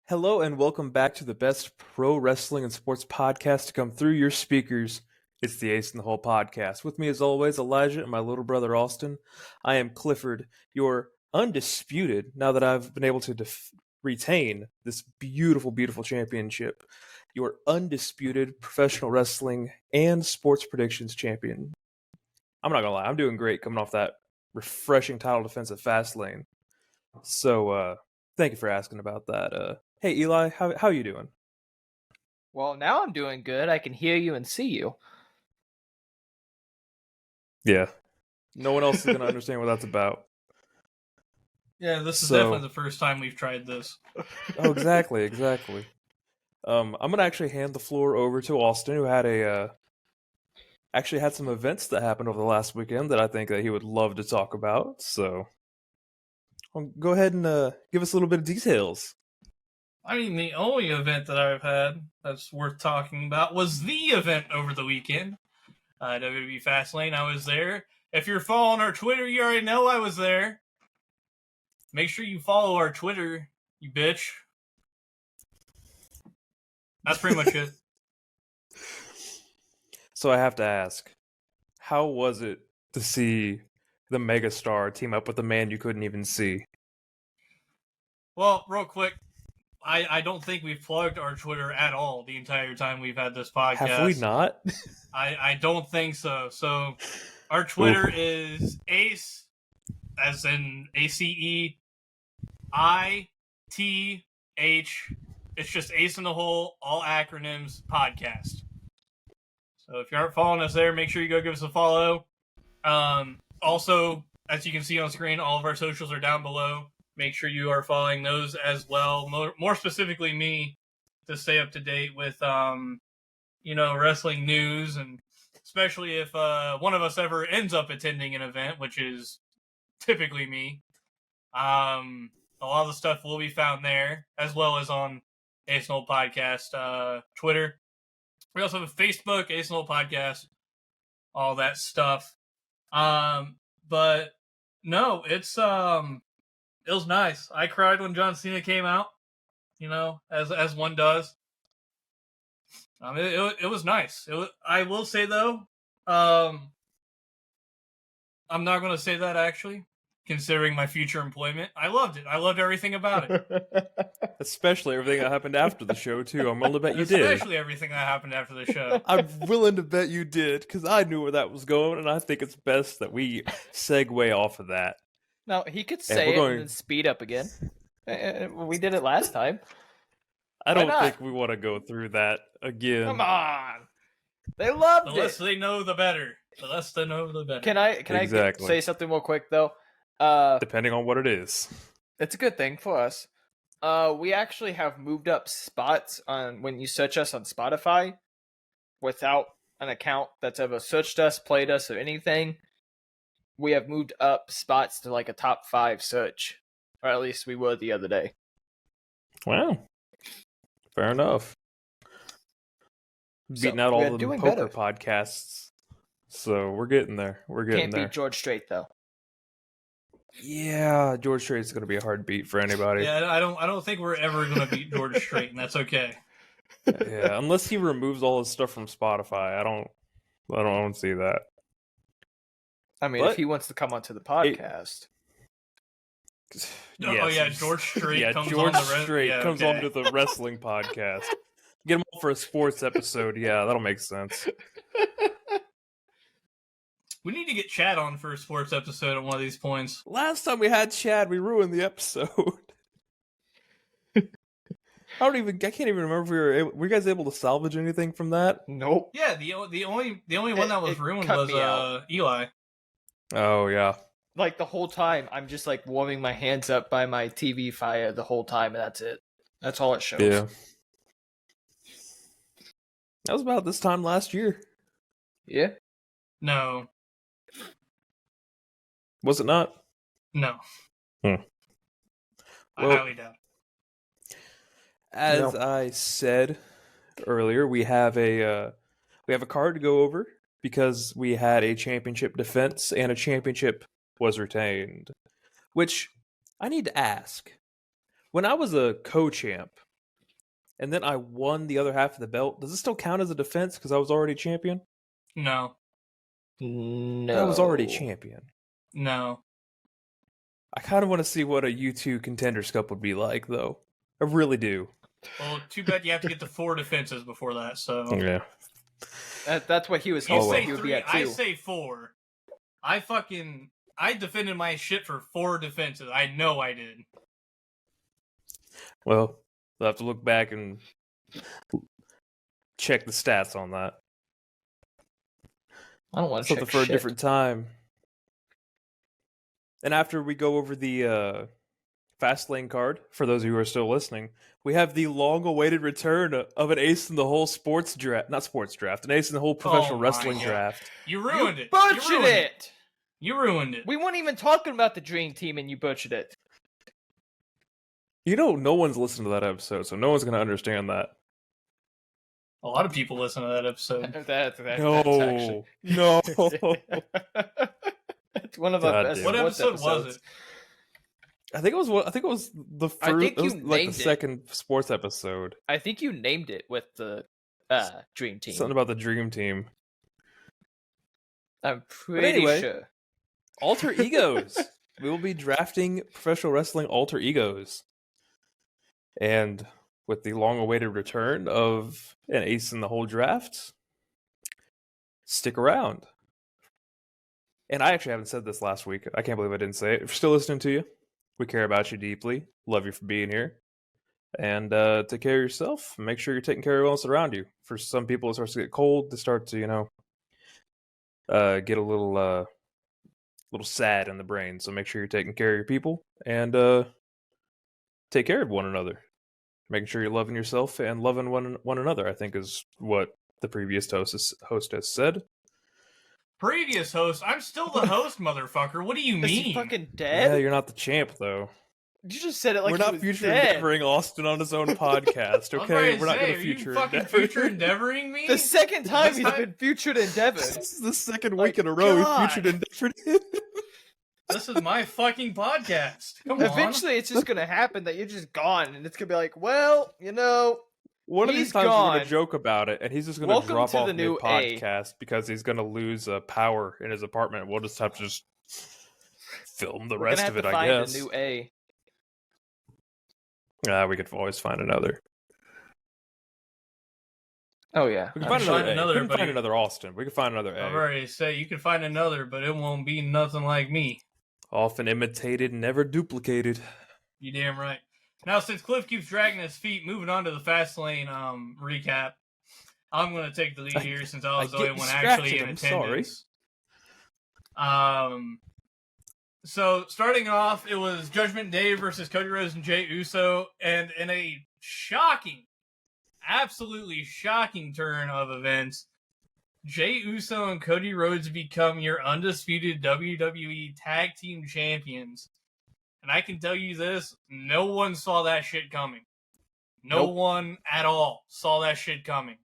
Hello and welcome back to the best pro wrestling and sports podcast to come through your speakers. It's the Ace in the Hole podcast. With me, as always, Elijah and my little brother Austin. I am Clifford, your undisputed, now that I've been able to retain this beautiful, beautiful championship, your undisputed professional wrestling and sports predictions champion. I'm not gonna lie, I'm doing great coming off that refreshing title defense at Fastlane. So, thank you for asking about that. Hey, Eli, how you doing? Well, now I'm doing good. I can hear you and see you. Yeah. No one else is going to understand what that's about. Yeah, this is definitely the first time we've tried this. Oh, exactly. I'm going to actually hand the floor over to Austin, who had actually had some events that happened over the last weekend that I think that he would love to talk about. So, go ahead and give us a little bit of details. I mean, the only event that I've had that's worth talking about was the event over the weekend. WWE Fastlane, I was there. If you're following our Twitter, you already know I was there. Make sure you follow our Twitter, you bitch. That's pretty much it. So I have to ask, how was it to see the megastar team up with the man you couldn't even see? Well, real quick, I don't think we've plugged our Twitter at all the entire time we've had this podcast. Have we not? I don't think so. So our Twitter is Ace, as in ACE, ITH. It's just Ace in the Hole, all acronyms, podcast. So if you aren't following us there, make sure you go give us a follow. Also, as you can see on screen, all of our socials are down below. Make sure you are following those as well. More specifically, me, to stay up to date with, wrestling news, and especially if one of us ever ends up attending an event, which is typically me. A lot of the stuff will be found there, as well as on Ace and Old Podcast Twitter. We also have a Facebook, Ace and Old Podcast, all that stuff. But no, it was nice. I cried when John Cena came out, as one does. It was nice. I will say, though, I'm not going to say that, actually, considering my future employment. I loved it. I loved everything about it. Especially everything that happened after the show, too. I'm willing to bet you did. Especially everything that happened after the show. I'm willing to bet you did, because I knew where that was going, and I think it's best that we segue off of that. No, he could say it and then speed up again. We did it last time. I don't think we want to go through that again. Come on. They loved it. The less they know, the better. The less they know, the better. Can I say something real quick, though? Depending on what it is. It's a good thing for us. We actually have moved up spots on when you search us on Spotify without an account that's ever searched us, played us, or anything. We have moved up spots to like a top 5 search, or at least we were the other day. Wow. Fair enough. Beating out all the poker podcasts. So we're getting there. Can't beat George Strait, though. Yeah, George Strait's going to be a hard beat for anybody. Yeah, I don't think we're ever going to beat George Strait, and that's okay. Yeah, unless he removes all his stuff from Spotify. I don't see that. I mean, if he wants to come onto the podcast. Yes. Oh, yeah, George Strait comes onto the wrestling podcast. Get him on for a sports episode. Yeah, that'll make sense. We need to get Chad on for a sports episode at one of these points. Last time we had Chad, we ruined the episode. I can't even remember if were you guys able to salvage anything from that? Nope. Yeah, the only one that was ruined was Eli. Oh, yeah. Like, the whole time, I'm just, like, warming my hands up by my TV fire the whole time, and that's it. That's all it shows. Yeah. That was about this time last year. Yeah? No. Was it not? No. I highly doubt it. As I said earlier, we have a card to go over because we had a championship defense and a championship was retained. Which I need to ask. When I was a co-champ, and then I won the other half of the belt, does it still count as a defense because I was already champion? No. No. I was already champion. No. I kind of want to see what a U2 Contenders Cup would be like, though. I really do. Well, too bad you have to get to 4 defenses before that, so... Yeah. That's what he was You hoping say he would 3, be at 2. I say 4. I defended my shit for 4 defenses. I know I did. Well, we'll have to look back and check the stats on that. I don't want to Something check for a shit. different time. And after we go over the Fastlane card, for those of you who are still listening, we have the long-awaited return of an ace in the whole sports draft. Not sports draft, an ace in the whole professional my wrestling God. draft. You ruined it. Butchered You ruined it! You ruined it. We weren't even talking about the Dream Team and you butchered it. You know, no one's listened to that episode, so no one's going to understand that. A lot of people listen to that episode. That's No. actually... No. It's one of our God best damn. What sports episode episodes. was it? I think it was the first. I think it was you like the named it. second sports episode. I think you named it with the Dream Team. Something about the Dream Team. I'm pretty anyway. sure. Alter egos. We will be drafting professional wrestling alter egos, and with the long-awaited return of an ace in the whole draft, stick around. And I actually haven't said this last week. I can't believe I didn't say it. If you're still listening to you, we care about you deeply. Love you for being here. And take care of yourself. Make sure you're taking care of everyone else around you. For some people, it starts to get cold. They start to, get a little sad in the brain. So make sure you're taking care of your people. And take care of one another. Making sure you're loving yourself and loving one another, I think, is what the previous host has said. Previous host? I'm still the host, motherfucker. What do you Is he mean? fucking dead? Yeah, you're not the champ, though. You just said it like We're he not was future dead. endeavoring Austin on his own podcast, okay? We're not going to future Are you fucking endeavor. future endeavoring me? The second time This he's time- been featured endeavored. This is the second Like, week in a row we God. featured endeavored him. This is my fucking podcast. Come on. Eventually, it's just gonna happen that you're just gone, and it's gonna be like, well, One of He's these times we're going gone. to joke about it, and he's just going to Welcome drop to off the new mid-podcast because he's going to lose power in his apartment. We'll just have to just film the we're rest gonna of have it, to I find guess. a new A. We could always find another. Oh yeah, We can I'm find sure another A. another, We couldn't but find he- another Austin. We could find another I've A. already said you can find another, but it won't be nothing like me. Often imitated, never duplicated. You damn right. Now, since Cliff keeps dragging his feet, moving on to the Fastlane recap, I'm going to take the lead here since I was the get only one actually in distracted, I'm sorry. attendance. So starting off, it was Judgment Day versus Cody Rhodes and Jey Uso, and in a shocking, absolutely shocking turn of events, Jey Uso and Cody Rhodes become your undisputed WWE Tag Team Champions. And I can tell you this, no one saw that shit coming. No Nope. one at all saw that shit coming.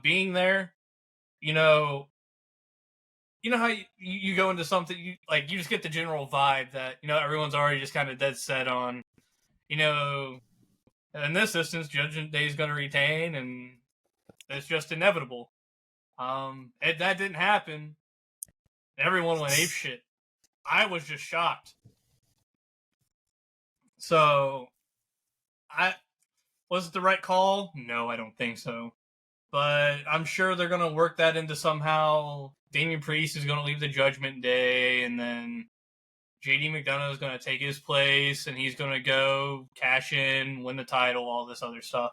Being there, you know how you go into something, you just get the general vibe that, everyone's already just kind of dead set on, in this instance, Judgment Day is going to retain, and it's just inevitable. That didn't happen. Everyone went apeshit. I was just shocked. So, was it the right call? No, I don't think so. But I'm sure they're going to work that into somehow. Damian Priest is going to leave the Judgment Day, and then JD McDonough is going to take his place, and he's going to go cash in, win the title, all this other stuff.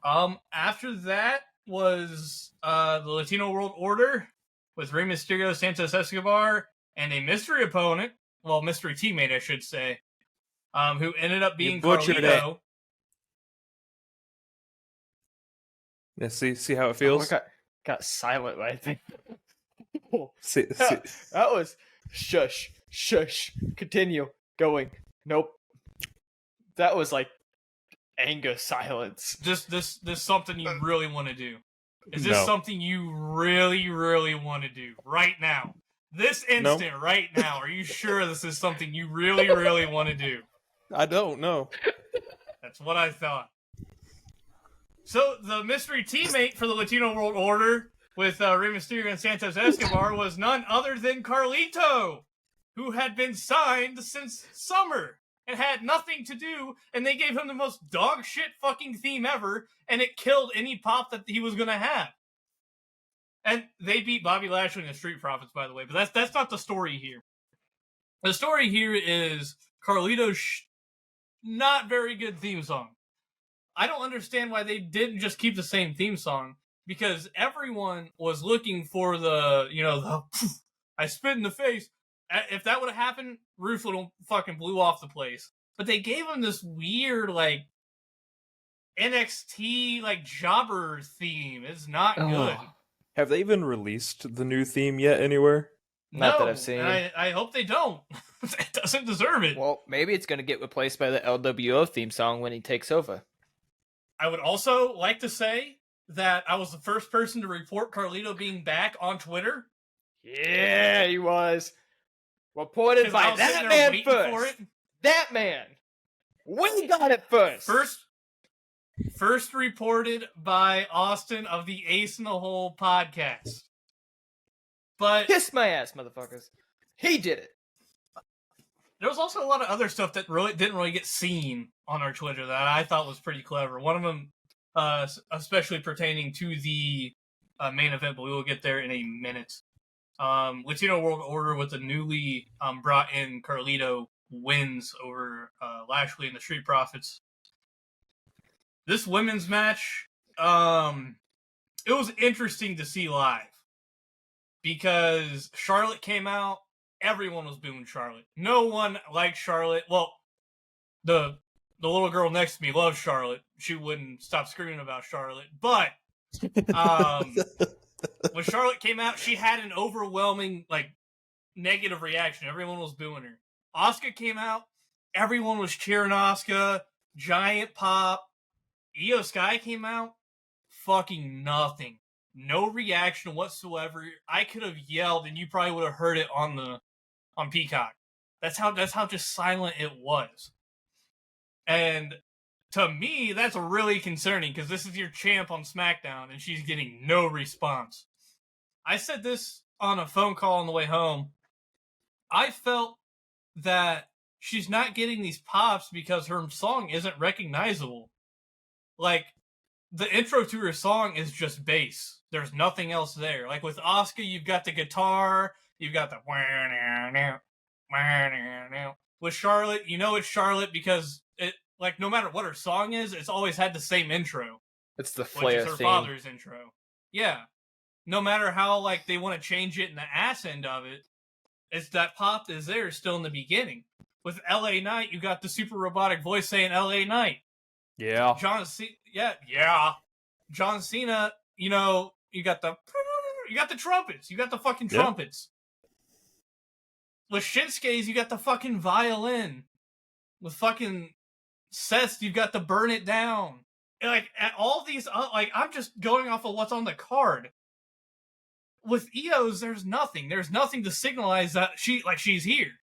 After that was the Latino World Order with Rey Mysterio, Santos Escobar, and a mystery opponent, well, mystery teammate, I should say, who ended up being butchered Carlito. Yeah, see how it Oh, feels? I got silent, I think. See, That was shush. Continue going. Nope. That was like anger silence. This something you really want to do? Is this No. something you really, really want to do right now? This instant, right now, are you sure this is something you really, really want to do? I don't know. That's what I thought. So the mystery teammate for the Latino World Order with Rey Mysterio and Santos Escobar was none other than Carlito, who had been signed since summer and had nothing to do, and they gave him the most dog shit fucking theme ever, and it killed any pop that he was going to have. And they beat Bobby Lashley and the Street Profits, by the way, but that's not the story here. The story here is Carlito's not very good theme song. I don't understand why they didn't just keep the same theme song, because everyone was looking for the I spit in the face. If that would have happened, Ruth would have fucking blew off the place. But they gave him this weird, like, NXT, like, jobber theme. It's not good. Have they even released the new theme yet anywhere? Not that I've seen. I hope they don't. It doesn't deserve it. Well, maybe it's going to get replaced by the LWO theme song when he takes over. I would also like to say that I was the first person to report Carlito being back on Twitter. Yeah, he was. Reported by that man first. That man. We got it first. First reported by Austen of the Ace in the Hole podcast. But kiss my ass, motherfuckers. He did it. There was also a lot of other stuff that didn't really get seen on our Twitter that I thought was pretty clever. One of them, especially pertaining to the main event, but we will get there in a minute. Latino World Order with the newly brought in Carlito wins over Lashley and the Street Profits. This women's match, it was interesting to see live because Charlotte came out. Everyone was booing Charlotte. No one liked Charlotte. Well, the little girl next to me loves Charlotte. She wouldn't stop screaming about Charlotte. But when Charlotte came out, she had an overwhelming, like, negative reaction. Everyone was booing her. Asuka came out. Everyone was cheering Asuka. Giant pop. Io Sky came out. Fucking nothing. No reaction whatsoever. I could have yelled, and you probably would have heard it on Peacock. That's how just silent it was. And to me, that's really concerning because this is your champ on SmackDown, and she's getting no response. I said this on a phone call on the way home. I felt that she's not getting these pops because her song isn't recognizable. Like, the intro to her song is just bass. There's nothing else there. Like, with Asuka, you've got the guitar, you've got the... With Charlotte, you know it's Charlotte because, it, like, no matter what her song is, it's always had the same intro. It's the Flair which is her theme. father's intro. Yeah. No matter how, like, they want to change it in the ass end of it, it's that pop is there still in the beginning. With LA Knight, you got the super robotic voice saying LA Knight. Yeah. John Cena, you know, you got the trumpets. You got the fucking trumpets. With Shinsuke's, you got the fucking violin. With fucking Seth, you've got the burn it down. And like, at all these, like, I'm just going off of what's on the card. With Io's, there's nothing. There's nothing to signalize that she's here.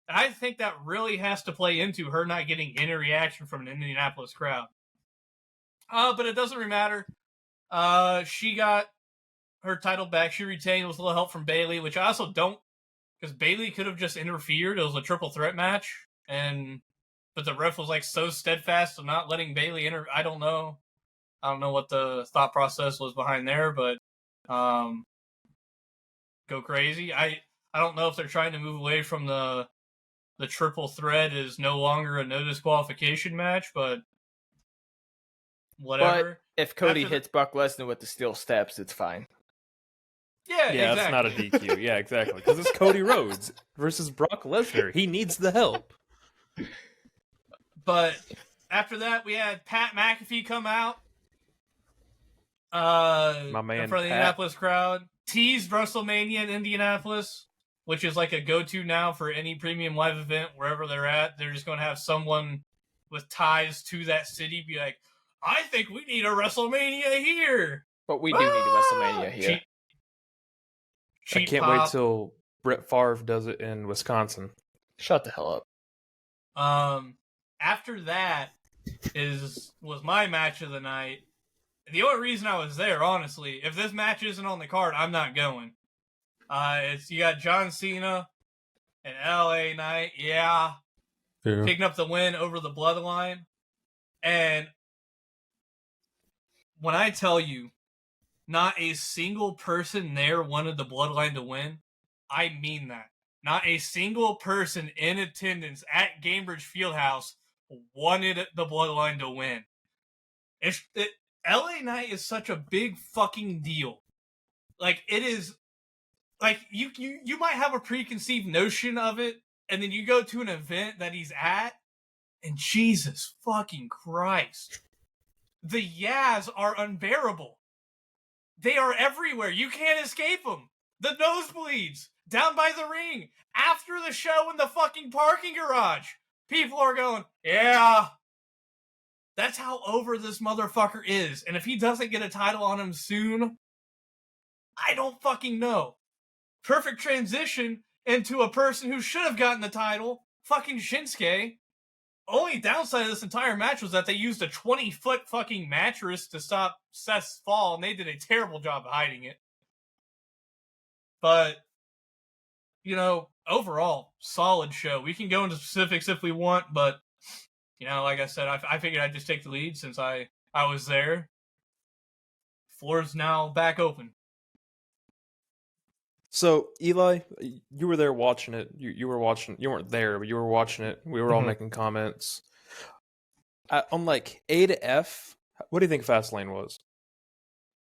And I think that really has to play into her not getting any reaction from an Indianapolis crowd. But it doesn't really matter. She got her title back. She retained with a little help from Bayley, which I also don't, because Bayley could have just interfered. It was a triple threat match, but the ref was like so steadfast of not letting Bayley enter. I don't know what the thought process was behind there, but go crazy. I don't know if they're trying to move away from the triple threat is no longer a no disqualification match, but whatever. But if Cody hits Brock Lesnar with the steel steps, it's fine. Yeah, exactly. That's not a DQ. Yeah, exactly. Because it's Cody Rhodes versus Brock Lesnar. He needs the help. But after that, we had Pat McAfee come out. My man, in front of the Indianapolis crowd. Teased WrestleMania in Indianapolis, which is like a go-to now for any premium live event, wherever they're at. They're just going to have someone with ties to that city be like, I think we need a WrestleMania here. But we do need a WrestleMania here. I can't wait till Brett Favre does it in Wisconsin. Shut the hell up. After that, was my match of the night. The only reason I was there, honestly, if this match isn't on the card, I'm not going. You got John Cena and LA Knight, picking up the win over the Bloodline. And when I tell you, not a single person there wanted the Bloodline to win, I mean that. Not a single person in attendance at Gamebridge Fieldhouse wanted the Bloodline to win. LA Knight is such a big fucking deal. Like, it is, like, you might have a preconceived notion of it, and then you go to an event that he's at, and Jesus fucking Christ. The yas are unbearable. They are everywhere. You can't escape them. The nosebleeds, down by the ring, after the show in the fucking parking garage. People are going, yeah. That's how over this motherfucker is. And if he doesn't get a title on him soon, I don't fucking know. Perfect transition into a person who should have gotten the title, fucking Shinsuke. Only downside of this entire match was that they used a 20-foot fucking mattress to stop Seth's fall, and they did a terrible job of hiding it. But, you know, overall, solid show. We can go into specifics if we want, but, you know, like I said, I figured I'd just take the lead since I was there. Floor's now back open. So, Eli, you were there watching it. You were watching. You weren't there, but you were watching it. We were all making comments. On like A to F, what do you think Fastlane was?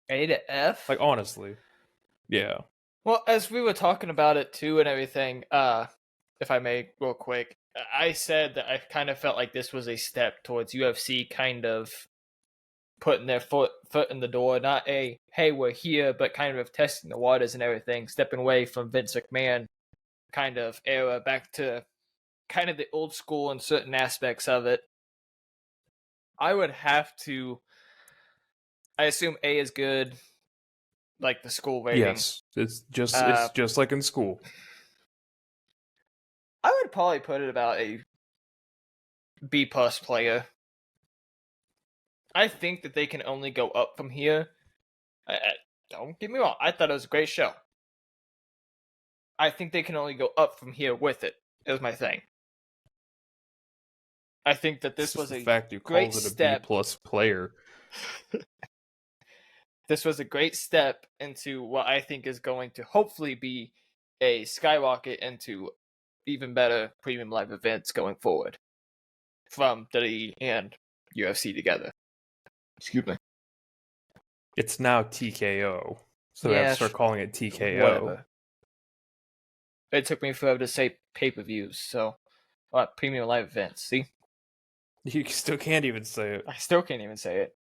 A to F? Like, honestly. Yeah. Well, as we were talking about it too and everything, if I may, real quick, I said that I kind of felt like this was a step towards UFC kind of putting their foot in the door. Not a, hey, we're here, but kind of testing the waters and everything, stepping away from Vince McMahon kind of era back to kind of the old school in certain aspects of it. I would have to, I assume A is good, like the school rating. Yes, it's just like in school. I would probably put it about a B+ player. I think that they can only go up from here. Don't get me wrong, I thought it was a great show. I think they can only go up from here with it, is my thing. I think that this was a fact you great called it a step. B+ player. This was a great step into what I think is going to hopefully be a skyrocket into even better premium live events going forward from WWE and UFC together. Excuse me. It's now TKO, so they Yeah, have to start calling it TKO. Whatever. It took me forever to say pay-per-views, so premium live events. See, You still can't even say it. I still can't even say it.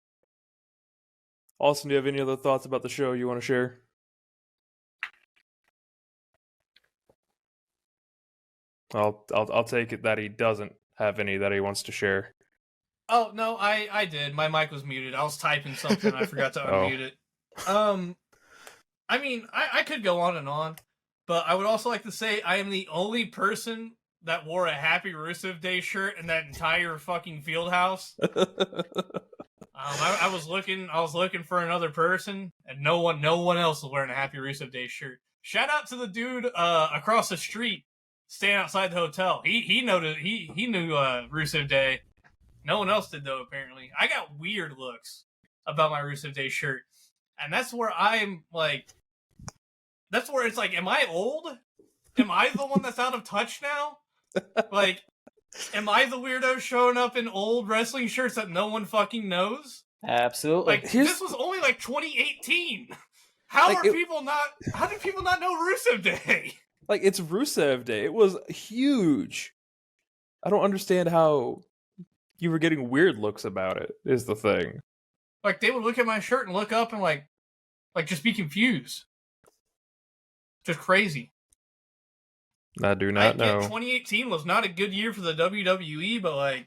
Austin, do you have any other thoughts about the show you want to share? I'll take it that he doesn't have any that he wants to share. Oh, no, I did. My mic was muted. I was typing something. I forgot to unmute it. I mean, I could go on and on, but I would also like to say I am the only person that wore a Happy Rusev Day shirt in that entire fucking field house. I was looking for another person, and no one else was wearing a Happy Rusev Day shirt. Shout out to the dude across the street, staying outside the hotel. He knew Rusev Day. No one else did though. Apparently, I got weird looks about my Rusev Day shirt, and that's where I'm like, that's where it's like, am I old? Am I the one that's out of touch now? Like, am I the weirdo showing up in old wrestling shirts that no one fucking knows? Absolutely. Like, this was only like 2018. How did people not know Rusev Day? Like, it's Rusev Day. It was huge. I don't understand how you were getting weird looks about it, is the thing. Like, they would look at my shirt and look up and like just be confused. Just crazy. I do not know. 2018 was not a good year for the WWE, but like,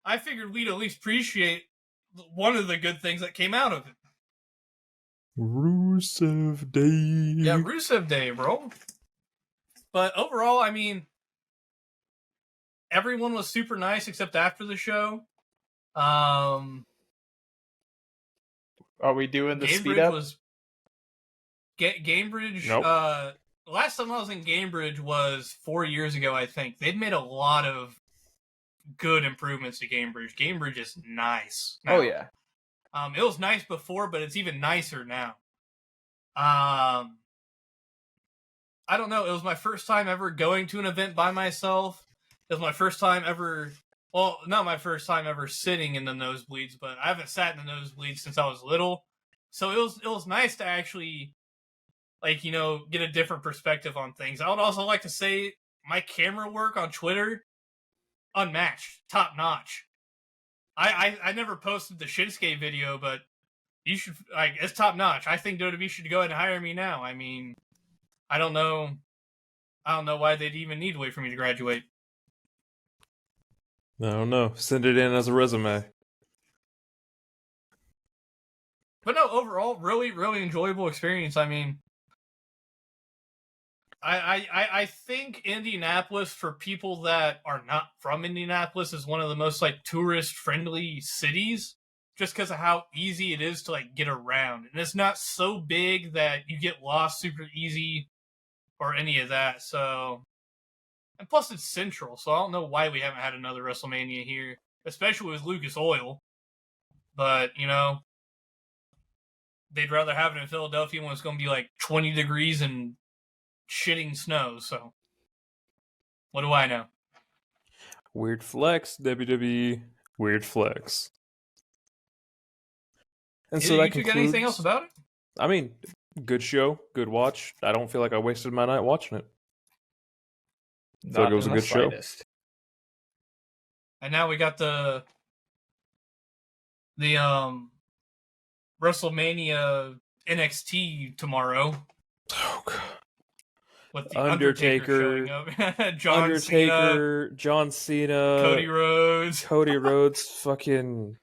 I figured we'd at least appreciate one of the good things that came out of it. Rusev Day. Yeah, Rusev Day, bro. But overall, I mean, everyone was super nice except after the show. Um, Are we doing the speed Gamebridge up? was Gamebridge. Nope. Last time I was in Gamebridge was 4 years ago, I think. They've made a lot of good improvements to Gamebridge. Gamebridge is nice now. Oh yeah. It was nice before, but it's even nicer now. I don't know. It was my first time ever going to an event by myself. It was my first time ever. Well, not my first time ever sitting in the nosebleeds, but I haven't sat in the nosebleeds since I was little. So it was nice to actually, like, you know, get a different perspective on things. I would also like to say my camera work on Twitter, unmatched, top notch. I never posted the Shinsuke video, but you should, like, it's top notch. I think WWE should go ahead and hire me now. I mean, I don't know why they'd even need to wait for me to graduate. I don't know. Send it in as a resume. But no, overall, really, really enjoyable experience. I mean, I think Indianapolis, for people that are not from Indianapolis, is one of the most, like, tourist friendly cities, just because of how easy it is to, like, get around. And it's not so big that you get lost super easy or any of that. So, and plus it's central, so I don't know why we haven't had another WrestleMania here, especially with Lucas Oil. But, you know, they'd rather have it in Philadelphia when it's going to be like 20 degrees and shitting snow. So, what do I know? Weird flex, WWE. Weird flex. And so that you two got anything else about it? I mean, good show, good watch. I don't feel like I wasted my night watching it. I feel like it was a good show. And now we got the WrestleMania NXT tomorrow. Oh, God. With the Undertaker showing up. John Cena, Cody Rhodes, fucking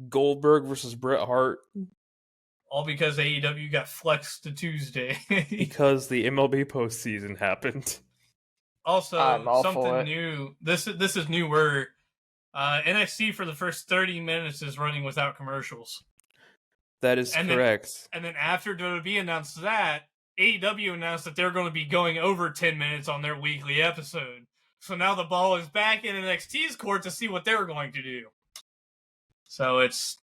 Goldberg versus Bret Hart. All because AEW got flexed to Tuesday. Because the MLB postseason happened. Also, something new. This is new where NXT for the first 30 minutes is running without commercials. That is correct. And then after WWE announced that, AEW announced that they're going to be going over 10 minutes on their weekly episode. So now the ball is back in NXT's court to see what they're going to do. So it's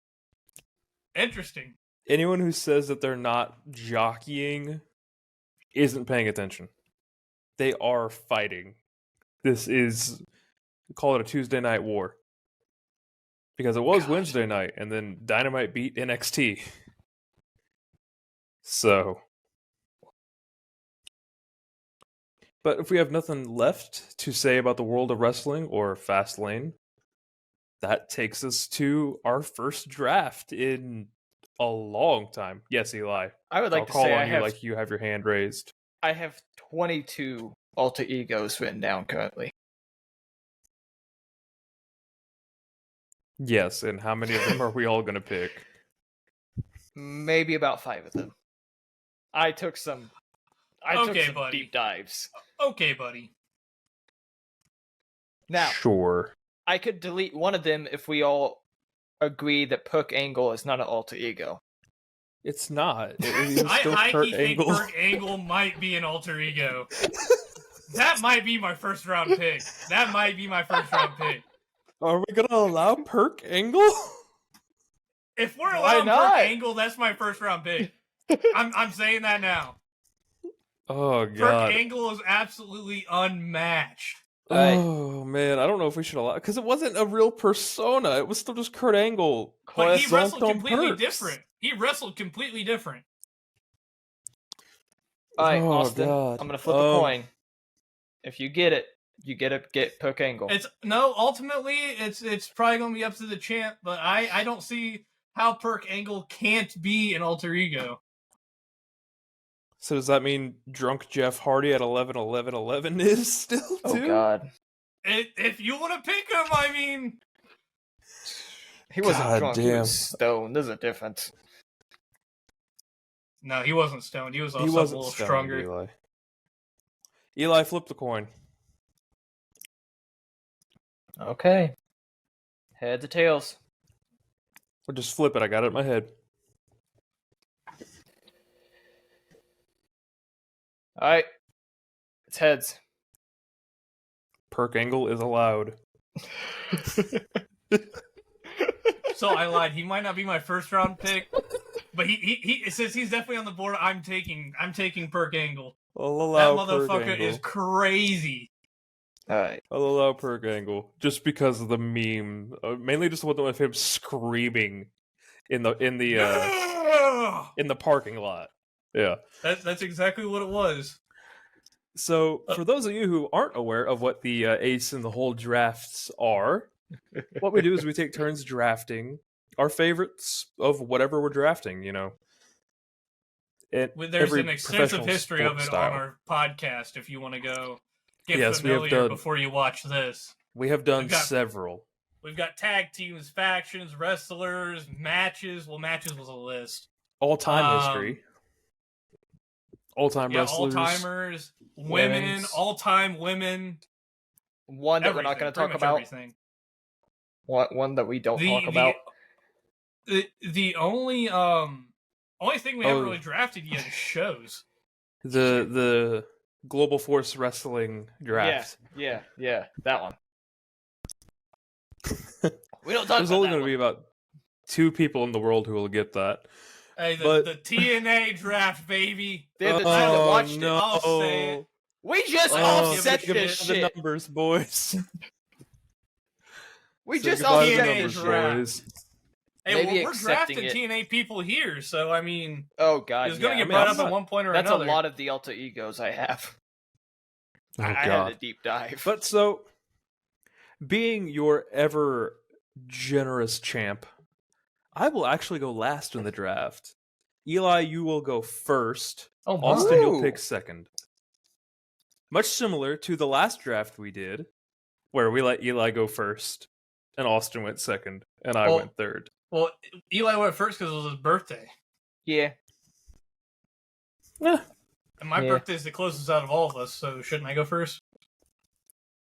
interesting. Anyone who says that they're not jockeying isn't paying attention. They are fighting. This is, call it a Tuesday night war. Because it was Wednesday night, and then Dynamite beat NXT. So. But if we have nothing left to say about the world of wrestling or Fastlane, that takes us to our first draft in a long time. Yes, Eli. I would like I'll to call say on you like you have your hand raised. I have 22 alter egos written down currently. Yes, and how many of them are we all going to pick? Maybe about 5 of them. I took some deep dives. Okay, buddy. Now, sure. I could delete one of them if we all agree that Perk Angle is not an alter ego. It's not. I think Perk Angle might be an alter ego. That might be my first round pick. Are we going to allow Perk Angle? If we're allowing Perk Angle, that's my first round pick. I'm saying that now. Oh, God. Perk Angle is absolutely unmatched. Oh, man. I don't know if we should allow... Because it wasn't a real persona. It was still just Kurt Angle. But he wrestled completely different. All right, Austin, God. I'm going to flip a coin. If you get it, you get Perk Angle. Ultimately, it's probably going to be up to the champ, but I don't see how Perk Angle can't be an alter ego. So does that mean drunk Jeff Hardy at 11-11-11 is still too? Oh, God. If you want to pick him, I mean... He wasn't drunk, he was stoned. There's a difference. No, he wasn't stoned. He was also a little stronger. Eli, flip the coin. Okay. Heads or tails? Or just flip it. I got it in my head. All right. It's heads. Perk Angle is allowed. So I lied. He might not be my first round pick, but he since he's definitely on the board, I'm taking Perk Angle. I'll allow That Perk motherfucker Angle. is crazy. All right. I'll allow Perk Angle just because of the meme. Mainly just with him screaming in the Yeah! in the parking lot. Yeah. That's exactly what it was. So, for those of you who aren't aware of what the Ace and the Hole drafts are, what we do is we take turns drafting our favorites of whatever we're drafting, you know. There's an extensive history of it style. on our podcast if you want to go get Yes, we have familiar done- before you watch this. We have done We've got- several. We've got tag teams, factions, wrestlers, matches. Well, matches was a list. All-time history. All-time wrestlers. all-timers, women, women's. all-time women. One that we're not going to talk about. Everything. One that we don't talk about. The only thing we haven't really drafted yet is shows. The Global Force Wrestling draft. Yeah, that one. We don't talk There's about only that going to one. be about 2 people in the world who will get that. Hey, But- the TNA draft, baby. They're the two that watched no. it. I'll say it. We just Oh, offset give me this the shit. numbers, boys. We Say just goodbye to the offset TNA this numbers, draft. boys. Hey, Maybe we're accepting drafting it. TNA people here, so I mean, Oh god, it's going to yeah. get I mean, brought I'm up at not- one point or That's another. a lot of the alter egos I have. Oh, I had God. a deep dive. But so, being your ever generous champ, I will actually go last in the draft. Eli, you will go first. Oh, Austin, you'll Ooh. pick second. Much similar to the last draft we did, where we let Eli go first, and Austin went second, and I Well- went third. Well, Eli went first because it was his birthday. Yeah. Eh, And my Yeah. birthday's the closest out of all of us, so shouldn't I go first?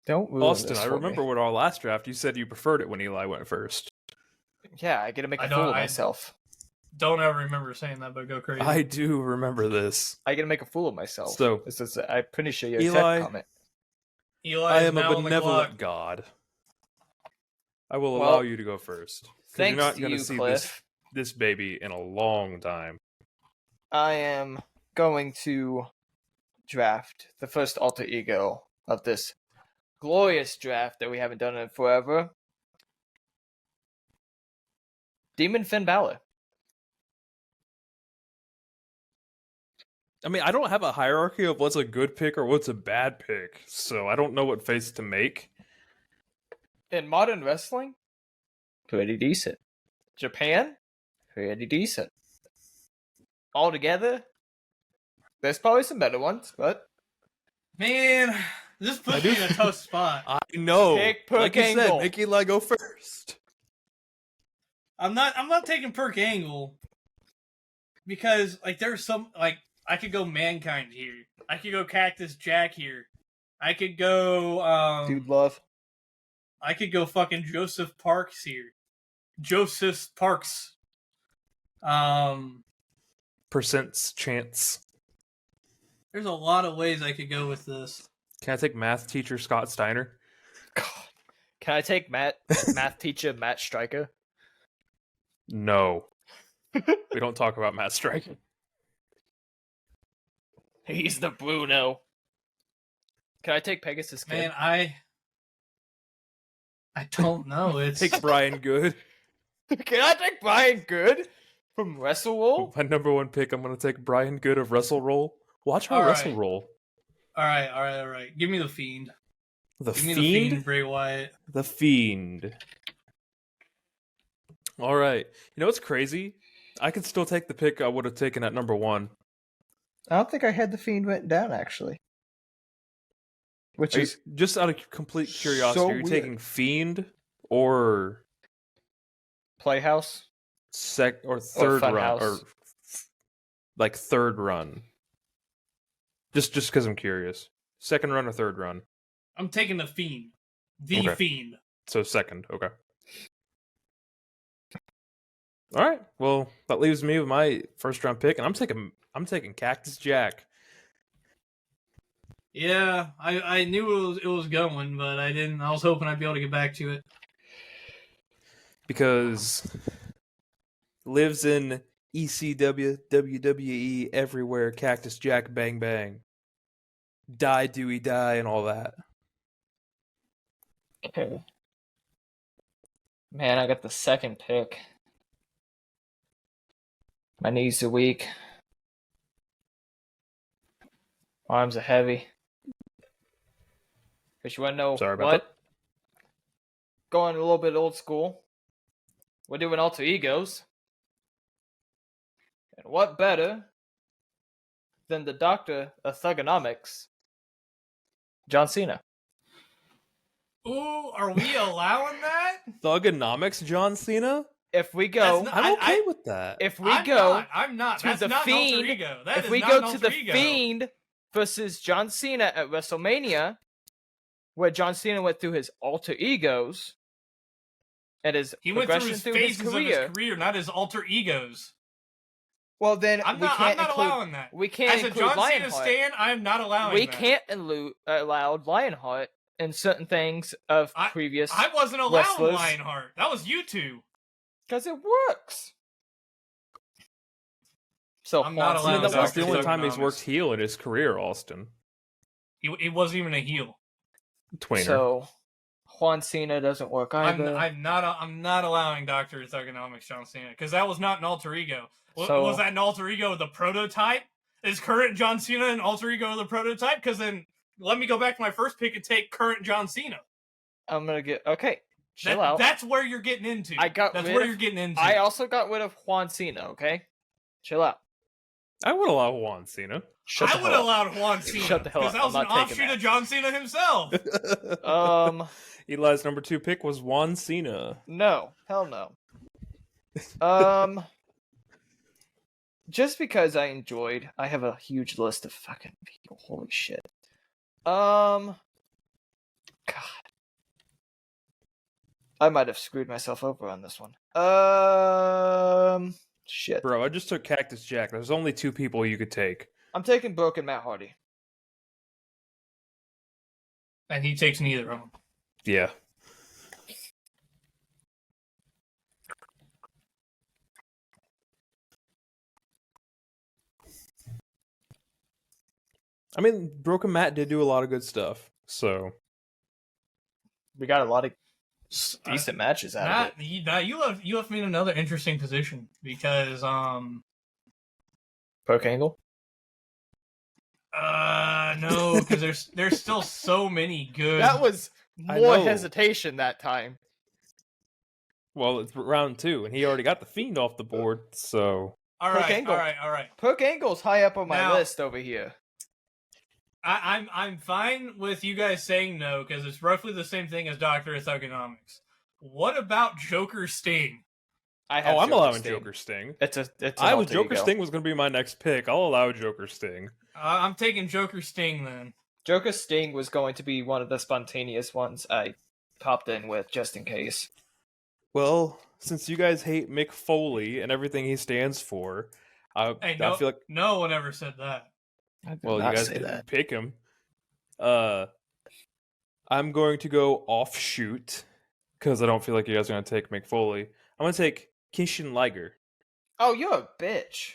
Don't ruin Austin, this I for remember me. with our last draft, you said you preferred it when Eli went first. Yeah, I get to make I a don't- fool of I- myself. Don't ever remember saying that, but go crazy. I do remember this. I get to make a fool of myself. So- this is, I'm pretty sure your Eli- tech comment. Eli I is am a now on the benevolent clock. god. I will Well, allow you to go first. 'Cause Thanks you're not to gonna you, see Cliff. this baby in a long time. I am going to draft the first alter ego of this glorious draft that we haven't done in forever. Demon Finn Balor. I mean, I don't have a hierarchy of what's a good pick or what's a bad pick, so I don't know what face to make. In modern wrestling, pretty decent. Japan, pretty decent. Altogether, there's probably some better ones, but Man, this puts me in a tough spot. I know. Pick Perk like you said, Angle. make Eli go first. I'm not taking Perk Angle because like there's some like I could go Mankind here. I could go Cactus Jack here. I could go Dude Love. I could go fucking Joseph Parks here. Joseph Parks. Percents chance. There's a lot of ways I could go with this. Can I take math teacher Scott Steiner? God. Can I take math teacher Matt Stryker? No. We don't talk about Matt Striker. He's the Bruno. Can I take Pegasus Kid? Man, I don't know. It's Take Brian Good. Can I take Brian Good from Wrestle Roll? My number one pick, I'm going to take Brian Good of Wrestle Roll. Watch my All Wrestle right. Roll. all right. Give me the Fiend. The Give me Fiend? the Fiend, Bray Wyatt. The Fiend. All right. You know what's crazy? I could still take the pick I would have taken at number 1. I don't think I had the Fiend written down, actually. Which Are you- is just out of complete curiosity, so are you weird. taking Fiend or Playhouse. or third run Funhouse. or like third run? Just because I'm curious. Second run or third run? I'm taking the Fiend. The Okay. Fiend. So second. Okay. All right. Well, that leaves me with my first round pick, and I'm taking Cactus Jack. Yeah, I knew it was going, but I didn't. I was hoping I'd be able to get back to it. Because lives in ECW, WWE, everywhere, Cactus Jack, bang bang. Die Dewey die and all that. Okay. Man, I got the second pick. My knees are weak. Arms are heavy. Because you want to know Sorry about what? that. Going a little bit old school. We're doing alter egos. And what better than the doctor of thugonomics, John Cena? Ooh, are we allowing that? Thugonomics, John Cena? If we go, I'm okay with that. if we I'm go not. to That's the not an alter Fiend, ego. That if is we not go an to alter the ego. Fiend versus John Cena at WrestleMania, where John Cena went through his alter egos and his He went through progression his phases of his career. career, not his alter egos. Well, then I'm we not can't include. allowing that. We can't As a include John Cena Lionheart. stan, I am not allowing We that. can't allow Lionheart in certain things of previous. I wasn't allowing wrestlers. Lionheart. That was you two. Because it works. So I'm not Juan allowing Cena That was Dr. the only time he's Thugonomics. worked heel in his career, Austin. He wasn't even a heel. Tweener. So Juan Cena doesn't work either. I'm not allowing Dr. Thugonomics John Cena because that was not an alter ego. So- Was that an alter ego of the prototype? Is current John Cena an alter ego of the prototype? Because then let me go back to my first pick and take current John Cena. I'm gonna get okay. Chill out. That's where you're getting into. That's you're getting into. I also got rid of Juan Cena. Okay, chill out. I would allow Juan Cena. I would have allowed Juan Cena. Shut the hell up. Because that was I'm an not taking offshoot that. of John Cena himself. Eli's number 2 pick was Juan Cena. No, hell no. Just because I have a huge list of fucking people. Holy shit. God. I might have screwed myself over on this one. Shit. Bro, I just took Cactus Jack. There's only 2 people you could take. I'm taking Broken Matt Hardy. And he takes neither of them. Yeah. I mean, Broken Matt did do a lot of good stuff, so We got a lot of decent matches out of it. You left me in another interesting position because Perk Angle? no, because there's still so many good. That was I more know. hesitation that time. well, it's round 2, and he already got the Fiend off the board, so all Perk right, Angle. all right. Perk Angle's high up on my Now- list over here. I'm fine with you guys saying no because it's roughly the same thing as Doctor Thugonomics. What about Joker Sting? I have I'm Joker allowing Sting. Joker Sting. It's an Joker alter ego. Sting was going to be my next pick. I'll allow Joker Sting. I'm taking Joker Sting then. Joker Sting was going to be one of the spontaneous ones I popped in with just in case. Well, since you guys hate Mick Foley and everything he stands for, I feel like no one ever said that. I did well, you not guys say can that. pick him. I'm going to go offshoot because I don't feel like you guys are going to take Mick Foley. I'm going to take Kishin Liger. Oh, you're a bitch.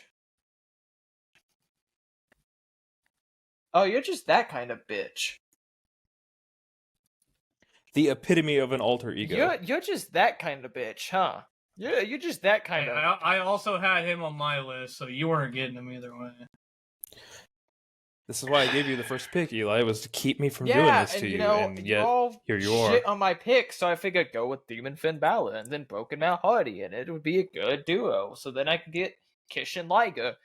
Oh, you're just that kind of bitch. The epitome of an alter ego. You're just that kind of bitch, huh? You're just that kind of. I also had him on my list, so you weren't getting him either way. This is why I gave you the first pick, Eli. It was to keep me from doing Yeah, this and to you you. know, And you yet, all here you are. shit on my pick, so I figured go with Demon Finn Balor and then Broken Matt Hardy, and it would be a good duo. So then I could get Kishin Liger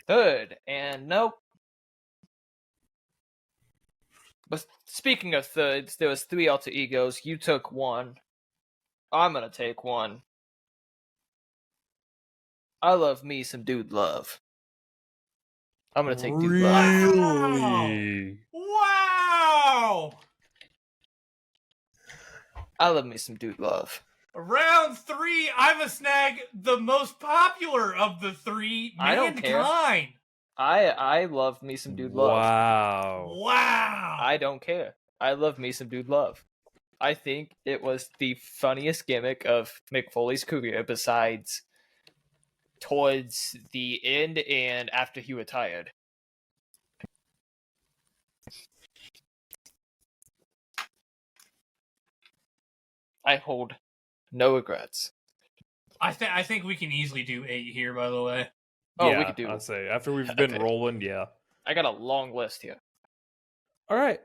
third, and nope. But speaking of thirds, there was 3 alter egos. You took one. I'm gonna take one. I love me some Dude Love. I'm gonna take Dude Love. Really? Wow! I love me some Dude Love. Round 3, I'm a snag the most popular of the three. I don't care. Mankind. I love me some Dude Love. Wow. I don't care. I love me some Dude Love. I think it was the funniest gimmick of Mick Foley's career besides towards the end and after he retired. I hold no regrets. I think we can easily do 8 here, by the way. Oh, yeah, we could do. I'll say after we've been Okay. rolling, yeah. I got a long list here. All right.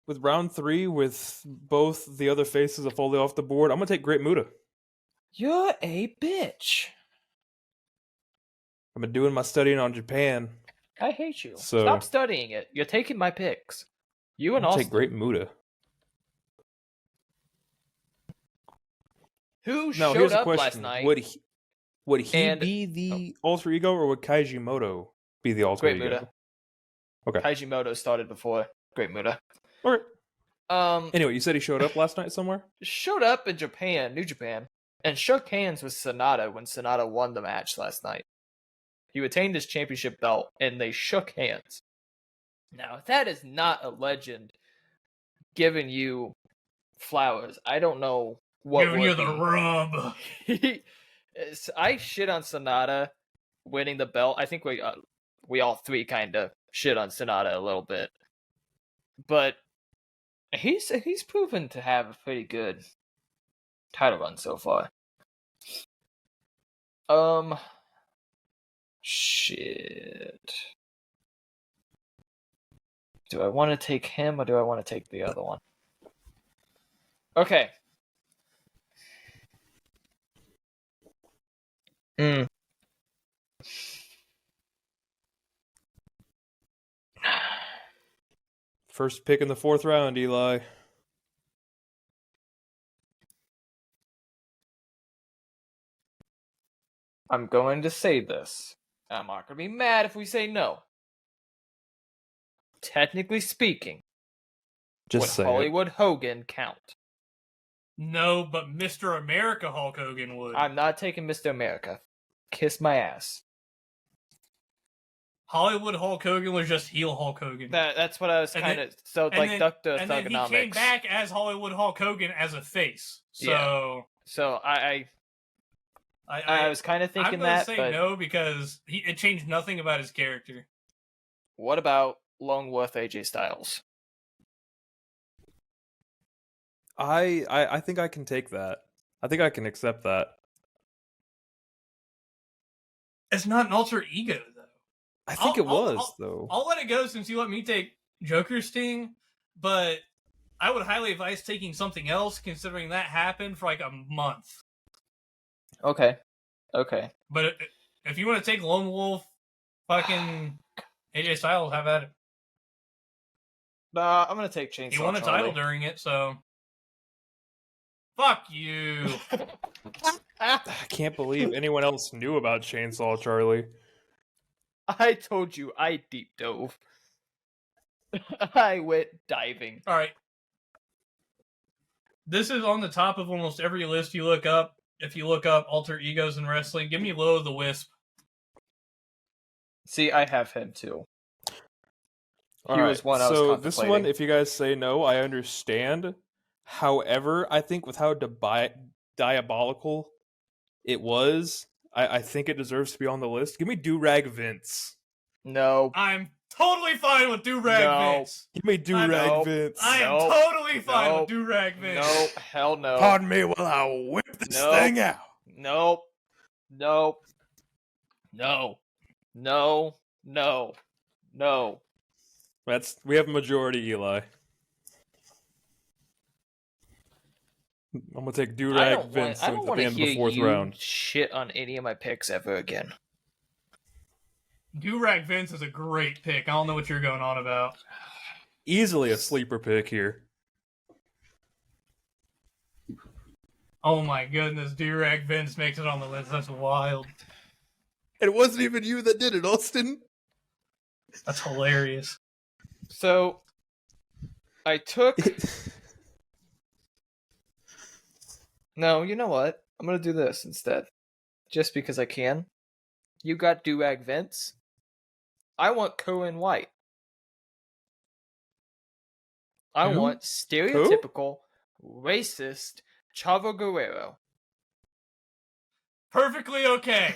With round 3, with both the other faces of Foley off the board, I'm gonna take Great Muta. You're a bitch. I've been doing my studying on Japan. I hate you. So- Stop studying it. You're taking my picks. You and I'll Austin. take Great Muta. Who Now, showed here's a up last question: night? Would he And- be the alter ego, or would Kaijimoto be the alter Great ego? Muta. Okay. Kaijimoto started before Great Muta. All right. Anyway, you said he showed up last night somewhere. Showed up in Japan, New Japan, and shook hands with Sonata when Sonata won the match last night. He retained his championship belt, and they shook hands. Now, if that is not a legend giving you flowers, I don't know what Giving would you the rub. be. I shit on Sonata winning the belt. I think we all three kind of shit on Sonata a little bit, but he's proven to have a pretty good title run so far. Shit. Do I want to take him or do I want to take the other one? Okay. First pick in the 4th round, Eli. I'm going to say this. I'm not going to be mad if we say no. Technically speaking, Just would say Hollywood Hogan count? No, but Mr. America Hulk Hogan would. I'm not taking Mr. America. Kiss my ass. Hollywood Hulk Hogan was just heel Hulk Hogan. That's what I was And kind then- of... So, and like, then- Dr. and then he came Thugonomics. back as Hollywood Hulk Hogan as a face. So Yeah. So, I was kind of I'm thinking gonna that, say but no because it changed nothing about his character. what about Lone Wolf AJ Styles? I think I can take that. I think I can accept that. It's not an alter ego though. I think I'll- it was I'll- though. I'll let it go since you let me take Joker Sting, but I would highly advise taking something else considering that happened for like a month. Okay. But if you want to take Lone Wolf, fucking AJ Styles, have at it. I'm going to take Chainsaw He won a Charlie. title during it, so fuck you. I can't believe anyone else knew about Chainsaw Charlie. I told you I deep dove. I went diving. All right. This is on the top of almost every list you look up. If you look up alter egos in wrestling, give me Low the Wisp. See, I have him too. All He right, was one I was so this one, contemplating. if you guys say no, I understand. However, I think with how diabolical it was, I think it deserves to be on the list. Give me Do-Rag Vince. No. I'm totally fine with Do-Rag No. Vince. Give me Do-Rag Nope. Vince. I am Nope. totally fine Nope. with Do-Rag Vince. No. Hell no. Pardon me while I whip this Nope. thing out. Nope. Nope. No. No. No. No. We have a majority, Eli. I'm gonna take I Do-Rag don't Vince want at the to end of hear the 4th you round. shit on any of my picks ever again. Do-Rag Vince is a great pick. I don't know what you're going on about. Easily a sleeper pick here. Oh my goodness, Do-Rag Vince makes it on the list. That's wild. It wasn't even you that did it, Austin. That's hilarious. So, I took... No, you know what? I'm gonna do this instead. Just because I can. You got Durag Vince. I want Cohen White. I Who? want stereotypical, racist Chavo Guerrero. Perfectly okay.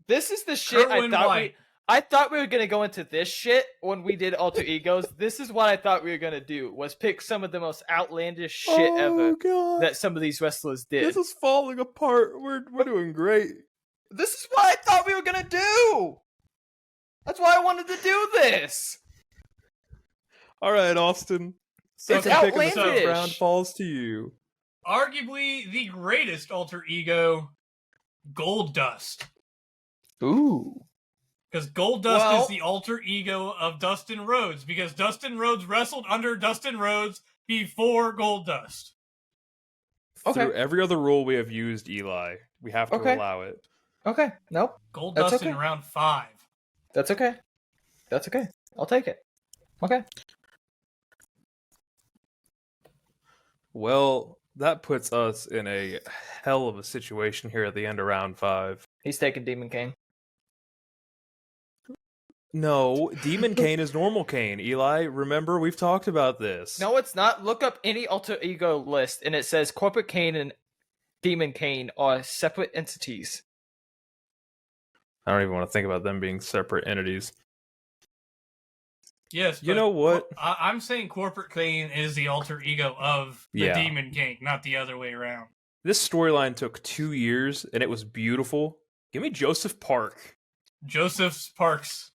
This is the shit Kerwin White. I thought we were gonna go into this shit when we did alter egos. This is what I thought we were gonna do, was pick some of the most outlandish shit ever God. that some of these wrestlers did. This is falling apart. We're doing great. This is what I thought we were gonna do. That's why I wanted to do this. All right, Austin. It's Second pick of the outlandish. 6th round falls to you. Arguably the greatest alter ego, Goldust. Ooh. Because Goldust is the alter ego of Dustin Rhodes. Because Dustin Rhodes wrestled under Dustin Rhodes before Goldust. Okay. Through every other rule we have used, Eli, we have to Okay. allow it. Okay. Nope. Goldust okay. in round 5. That's okay. That's okay. I'll take it. Okay. Well, that puts us in a hell of a situation here at the end of round 5. He's taking Demon Kane. No, Demon Kane is normal Kane. Eli, remember, we've talked about this. No, it's not. Look up any alter ego list, and it says Corporate Kane and Demon Kane are separate entities. I don't even want to think about them being separate entities. Yes, You know what? I'm saying Corporate Kane is the alter ego of the Yeah. Demon King, not the other way around. This storyline took 2 years, and it was beautiful. Give me Joseph Park. Joseph Sparks.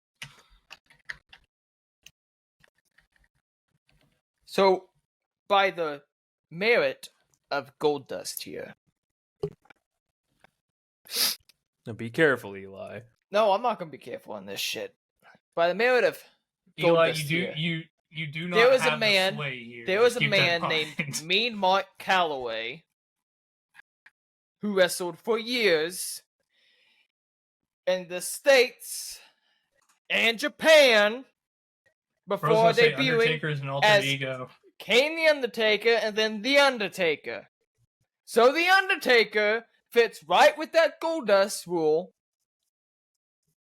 So, by the merit of Goldust here. Now be careful, Eli. No, I'm not going to be careful on this shit. By the merit of Eli, Goldust you here. do not There was have a man. the sway here. There was Just a keep that in man mind. named Mean Mark Calloway who wrestled for years in the States and Japan I was before gonna say debuting Undertaker is an alter as ego. Kane the Undertaker and then The Undertaker. So The Undertaker fits right with that Goldust rule.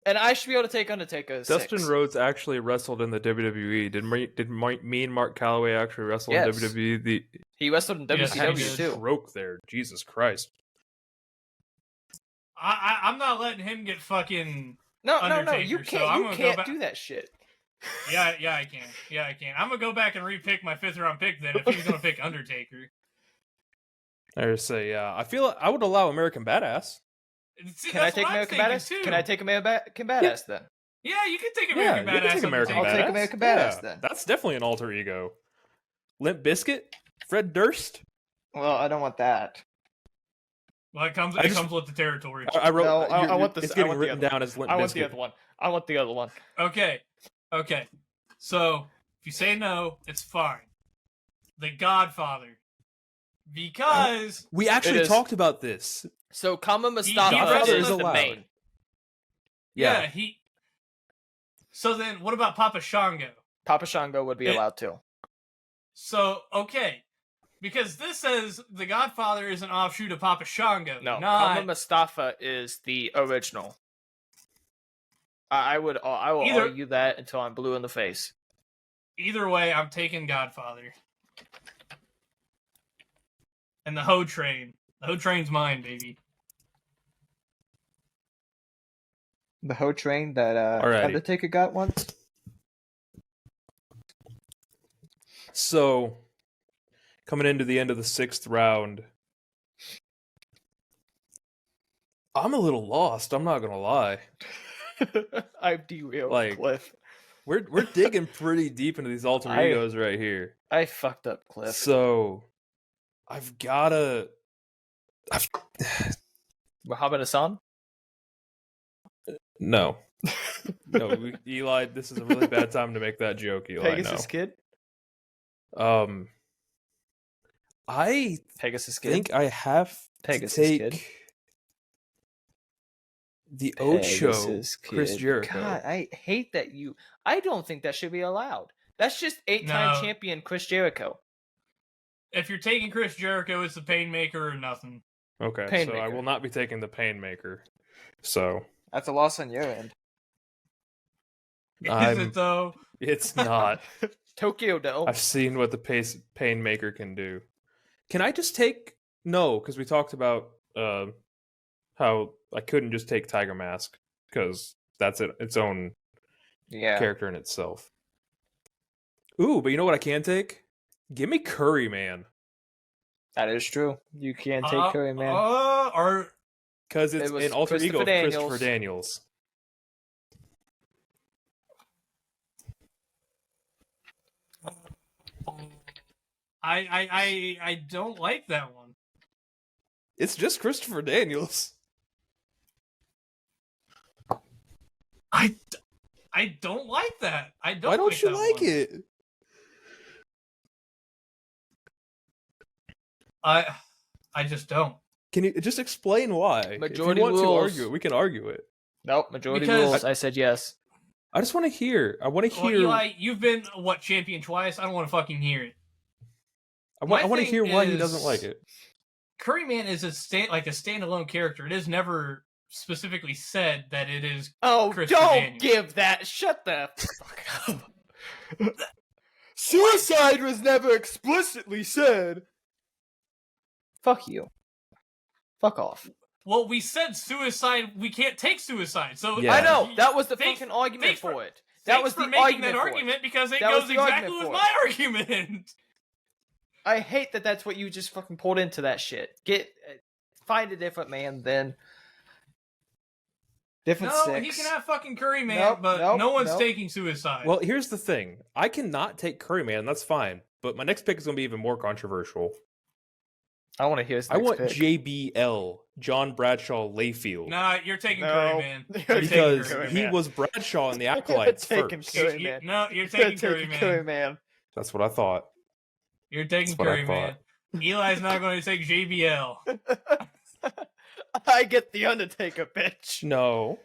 And I should be able to take Undertaker as Dustin 6. Rhodes actually wrestled in the WWE. Did me and Mark Calloway actually wrestle in Yes. WWE? He wrestled in Yes, he I had a WCW did. too. stroke there. Jesus Christ. I'm not letting him get fucking. No, Undertaker, you so can't. I'm You gonna go can't back- do that shit. Yeah, I can. Yeah, I can. I'm gonna go back and repick my 5th round pick then if he's gonna pick Undertaker. I just say, I feel I would allow American Badass. See, Can I that's take what I'm American thinking, Badass? too. Can I take American Badass then? Yeah, you can take American you Badass. can take American I'll Badass. take American Badass Yeah, then. That's definitely an alter ego. Limp Bizkit? Fred Durst? Well, I don't want that. Well, it comes with the territory. I wrote. No, I want this. It's I getting want the written other down as Limp I Bizkit. want the other one. I want the other one. Okay. So if you say no, it's fine. The Godfather, because We actually It is. talked about this. So Kama He Mustafa wrestled is as the allowed. main. yeah, he. So then, what about Papa Shango? Papa Shango would be It- allowed to. So okay, because this says the Godfather is an offshoot of Papa Shango. No, not Kama Mustafa is the original. I will Either- argue that until I'm blue in the face. either way. I'm taking Godfather. And the Ho Train. The Ho Train's mine, baby. The Ho Train that Alrighty. Undertaker got once. So, coming into the end of the 6th round, I'm a little lost. I'm not gonna lie. I've derailed Like, Cliff. We're digging pretty deep into these alter I- egos right here. I fucked up Cliff. So, I've gotta. Muhammad Hassan? No. Eli, this is a really bad time to make that joke, Eli. Pegasus Kid? No. I Pegasus Kid? think I have Pegasus to take Kid. the Ocho, Pegasus Chris Kid. Jericho. God, I hate that you. I don't think that should be allowed. That's just 8-time No. champion Chris Jericho. If you're taking Chris Jericho, it's the Painmaker or nothing. Okay, so I Painmaker. will not be taking the Painmaker. So That's a loss on your end. Is I'm. it though? It's not. Tokyo Dome. I've seen what the Painmaker can do. Can I just take? No, because we talked about how I couldn't just take Tiger Mask because that's its own Yeah. character in itself. Ooh, but you know what I can take? Give me Curry Man. That is true. You can take Curry Man. Or Because it's It was an alter ego of Christopher Christopher Daniels. I don't like that one. It's just Christopher Daniels. I don't like that. I don't. Why don't like you that like one. it? I just don't. Can you just explain why? Majority if you want rules. to argue it, we can argue it. Nope, majority Because- rules. I said yes. I just want to hear. I want to Well, hear. Eli, you've been champion twice. I don't want to fucking hear it. I want to my hear thing why he is- doesn't like it. Curryman is a standalone character. It is never specifically said that it is. Oh, Christopher don't Daniels. give that. Shut the fuck up. Suicide was never explicitly said. Fuck you. Fuck off. Well, we said suicide. We can't take suicide. So Yeah. I know. That was the Thanks- fucking argument thanks for for- it. That Thanks was for the making argument that for it. argument because it That was goes the exactly argument with for my argument. I hate that that's what you just fucking pulled into that shit. Find a different man then. Different No, six. he can have fucking Curryman, Nope, but nope, no one's nope. taking suicide. Well, here's the thing. I cannot take Curryman. That's fine. But my next pick is going to be even more controversial. I want to hear his I next want pick. JBL, John Bradshaw Layfield. Nah, you're taking No. Curryman. You're You're taking taking Because Curryman. he was Bradshaw in the You're Acolytes taking first. Curryman. No, you're You're taking taking Curryman. Curryman. That's what I thought. You're taking That's what I Curryman. Eli's not going to take JBL. I get the Undertaker, bitch. No.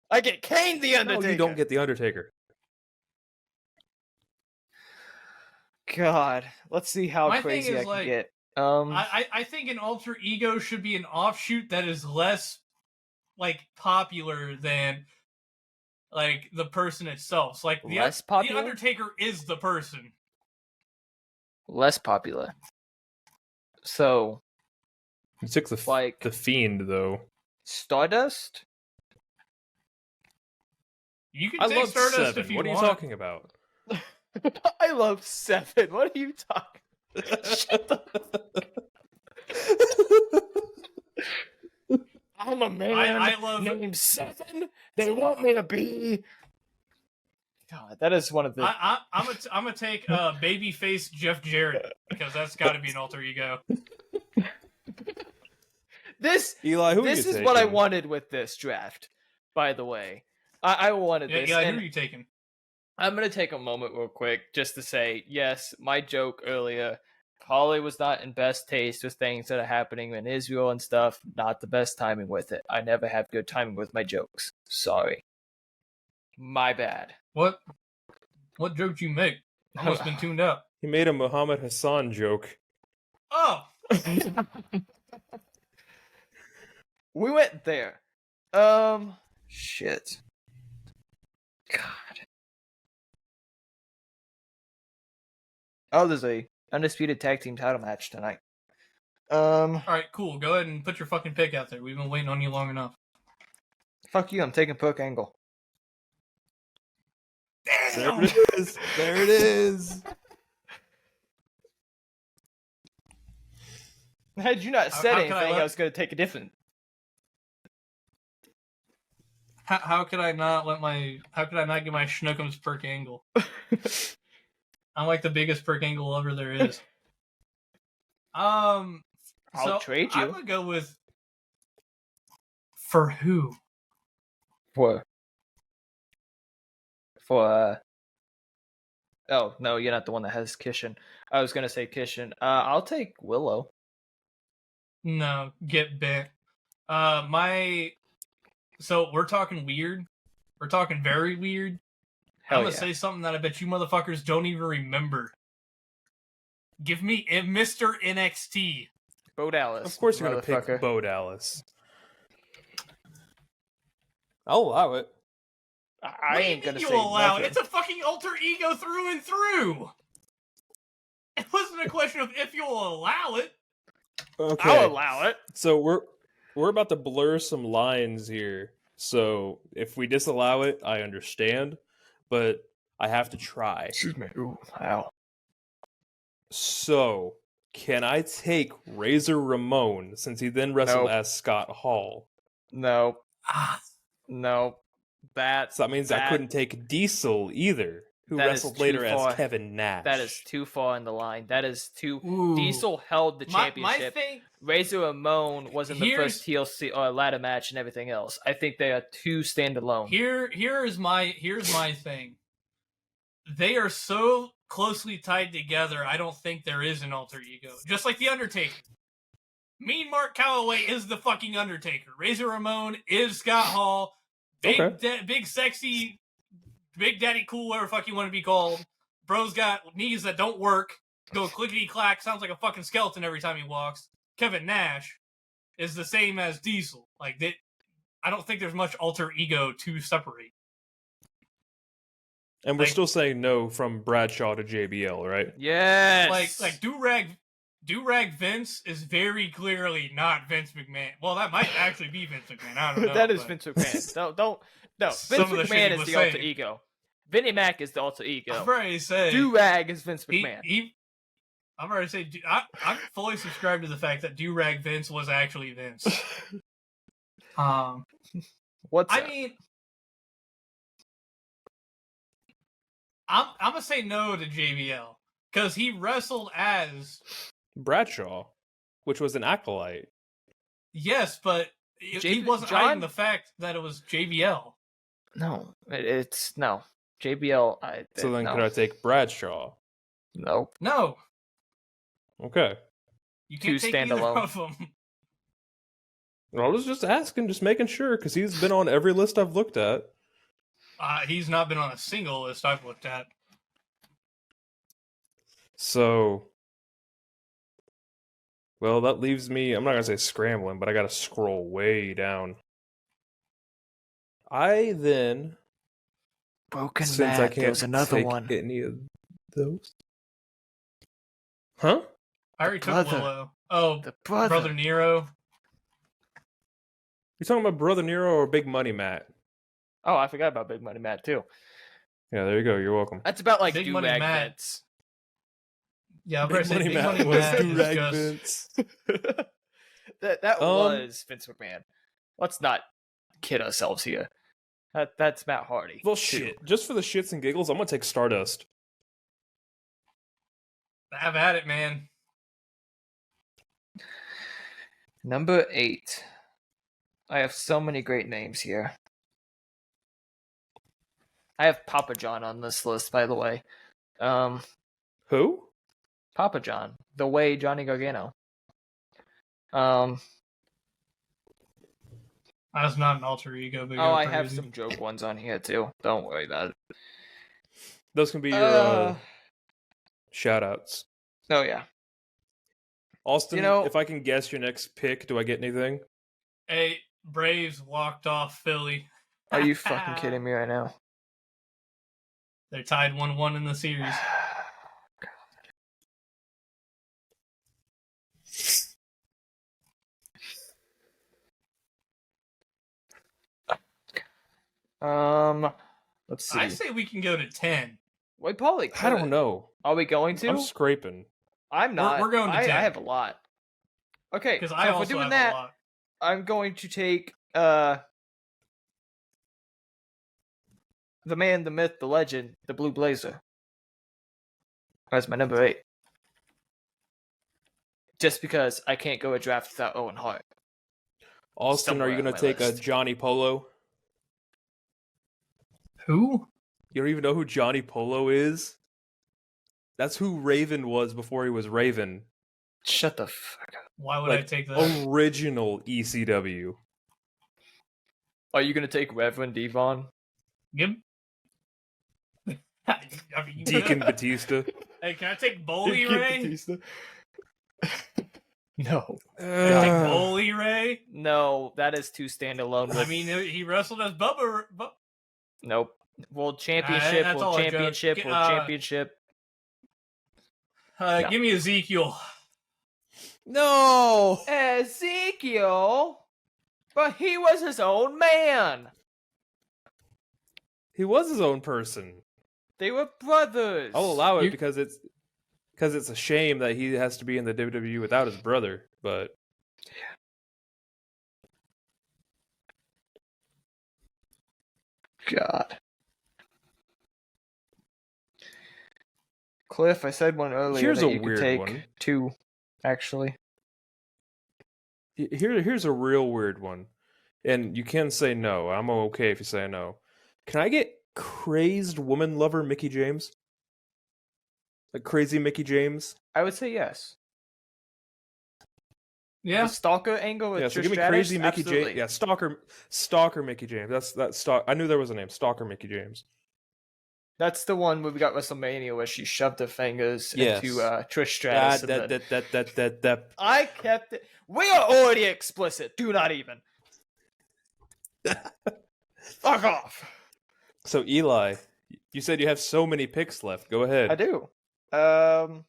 I get Kane the Undertaker. No, you don't get the Undertaker. God, let's see how My thing crazy is, I can like, get. I think an alter ego should be an offshoot that is less like popular than like the person itself. So, like Less popular? The Undertaker is the person. Less popular. So, You took the like the Fiend though. Stardust. You can I say love Stardust Seven. if you What are you want. talking about? I love Seven. What are you talking? Shut the. I'm a man I love. named Seven. They want me to be. God, that is one of the. I'm gonna take babyface Jeff Jarrett because that's got to be an alter ego. This Eli, who this are you is what I taking? wanted with this draft. By the way, I wanted Yeah, this. Eli, and who are you taking? I'm gonna take a moment real quick just to say yes. My joke earlier. Holly was not in best taste with things that are happening in Israel and stuff. Not the best timing with it. I never have good timing with my jokes. Sorry. My bad. What joke did you make? I must have been tuned out. He made a Muhammad Hassan joke. Oh, We went there. Shit. God. Oh, there's a undisputed tag team title match tonight. all right, cool. Go ahead and put your fucking pick out there. We've been waiting on you long enough. Fuck you. I'm taking Perk Angle. There it is. There it is. Had you not said How can I anything, I let- was going to take a different. How could I not get my Schnookums perk angle? I'm like the biggest perk angle lover there is. I'll trade you. I'm gonna go with for who? For oh no, you're not the one that has Kishin. I was gonna say Kishin. I'll take Willow. No, get bent. So we're talking weird. We're talking very weird. Hell I'm gonna yeah. say something that I bet you motherfuckers don't even remember. Give me Mr. NXT. Bo Dallas. Of course you're going to pick Bo Dallas. I'll allow it. I ain't going to say allow nothing. it. It's a fucking alter ego through and through. It wasn't a question of if you'll allow it. Okay. I'll allow it. So we're about to blur some lines here. So if we disallow it, I understand, but I have to try. Excuse me. Ooh, wow. So, can I take Razor Ramon since he then wrestled Nope. as Scott Hall? No. No. So that means I couldn't take Diesel either, who wrestled later as Kevin Nash. That is too far in the line. That is too... Ooh. Diesel held the championship. My thing... Razor Ramon was in the first TLC ladder match and everything else. I think they are two standalone. Here's my thing. They are so closely tied together, I don't think there is an alter ego. Just like The Undertaker. Mean Mark Calloway is the fucking Undertaker. Razor Ramon is Scott Hall. Big sexy, Big Daddy Cool, whatever the fuck you want to be called. Bro's got knees that don't work. Go clickety-clack, sounds like a fucking skeleton every time he walks. Kevin Nash is the same as Diesel. Like, I don't think there's much alter ego to separate. And we're still saying no from Bradshaw to JBL, right? Yes. Like Do-Rag Vince is very clearly not Vince McMahon. Well, that might actually be Vince McMahon. I don't know. That is Vince McMahon. No. Vince McMahon is the alter ego. Vinnie Mac is the alter ego. I'm ready to say Do-Rag is Vince McMahon. I'm ready to say I'm fully subscribed to the fact that Do-Rag Vince was actually Vince. What's I that? mean, I'm gonna say no to JBL because he wrestled as Bradshaw, which was an acolyte. Yes, but he wasn't hiding the fact that it was JBL. No, it's no JBL. So then, could I take Bradshaw? Nope. No. Okay. You can't take either of them. I was just asking, just making sure, because he's been on every list I've looked at. He's not been on a single list I've looked at. So, well, that leaves me, I'm not going to say scrambling, but I got to scroll way down. I then, since I can't there's another one. Any of those. Huh? I already took Willow. Oh, the brother Nero. You talking about Brother Nero or Big Money Matt? Oh, I forgot about Big Money Matt too. Yeah, there you go. You're welcome. That's about like Big Money Matt. Vince. Yeah, Big Money Matt was Do-Rag Vince. that was Vince McMahon. Let's not kid ourselves here. That's Matt Hardy. Well, shit. Just for the shits and giggles, I'm gonna take Stardust. Have at it, man. Number 8. I have so many great names here. I have Papa John on this list, by the way. Who? Papa John. The Way Johnny Gargano. That's not an alter ego. But I have some joke ones on here, too. Don't worry about it. Those can be your shout-outs. Oh, yeah. Austin, if I can guess your next pick, do I get anything? Hey, Braves walked off Philly. Are you fucking kidding me right now? They're tied 1-1 in the series. Let's see. I say we can go to 10. Wait, Paulie. I don't know. Are we going to? I'm scraping. I'm not. We're going to 10. I have a lot. Okay, because so I if also we're doing have that, a lot. I'm going to take the man, the myth, the legend, the Blue Blazer. That's my number 8. Just because I can't go a draft without Owen Hart. Austin, are you going to take a Johnny Polo? Who? You don't even know who Johnny Polo is? That's who Raven was before he was Raven. Shut the fuck up. Why would I take that? Original ECW. Are you going to take Reverend Devon? Yep. Deacon Batista. Hey, can I take Bully Kid Ray? Batista. No. Can I take Uh, Bully Ray? No, that is too standalone. I mean, he wrestled as Bubba. Nope. World Championship, that's all World a joke. Championship, World Championship. No. Give me Ezekiel. no. Ezekiel? But he was his own man. He was his own person. They were brothers. I'll allow it because it's a shame that he has to be in the WWE without his brother, but God. Cliff, I said one earlier. Here's that a you weird could take one. 2, actually. here's a real weird one. And you can say no. I'm okay if you say no. Can I get crazed woman lover Mickey James? Like crazy Mickey James? I would say yes. Yeah. The stalker angle with Yeah, so Trish give me Stratus? crazy Mickey Absolutely. James. Yeah, stalker Mickey James. That's stalk. I knew there was a name. Stalker Mickey James. That's the one where we got WrestleMania where she shoved her fingers Yes. into Trish Stratus. That. I kept it. We are already explicit. Do not even. Fuck off. So Eli, you said you have so many picks left. Go ahead. I do. God,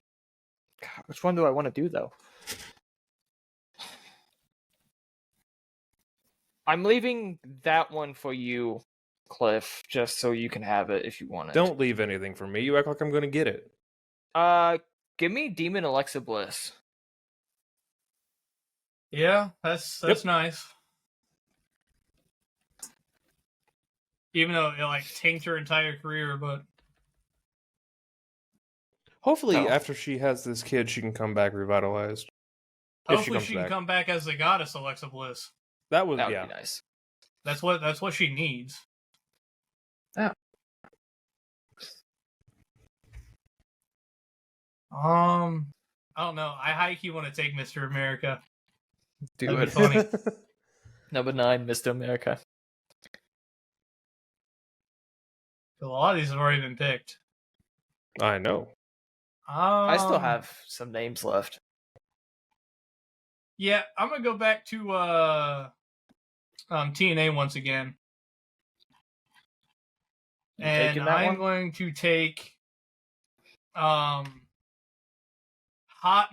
which one do I want to do though? I'm leaving that one for you, Cliff, just so you can have it if you want it. Don't leave anything for me. You act like I'm going to get it. Give me Demon Alexa Bliss. Yeah, that's nice. Even though it like tanked her entire career, but Hopefully, Oh. after she has this kid, she can come back revitalized. hopefully comes she back. can come back as the goddess Alexa Bliss. That would, That would yeah. be nice. That's what she needs. Yeah. I don't know. I high key want to take Mr. America. Do That'd it. be funny. Number 9, Mr. America. A lot of these have already been picked. I know. I still have some names left. Yeah, I'm gonna go back to TNA once again, You and taking that I'm one? going to take hot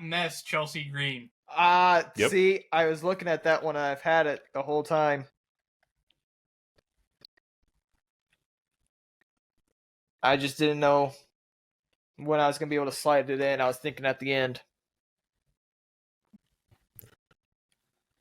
mess Chelsea Green. Yep. See, I was looking at that one and I've had it the whole time. I just didn't know when I was going to be able to slide it in. I was thinking at the end.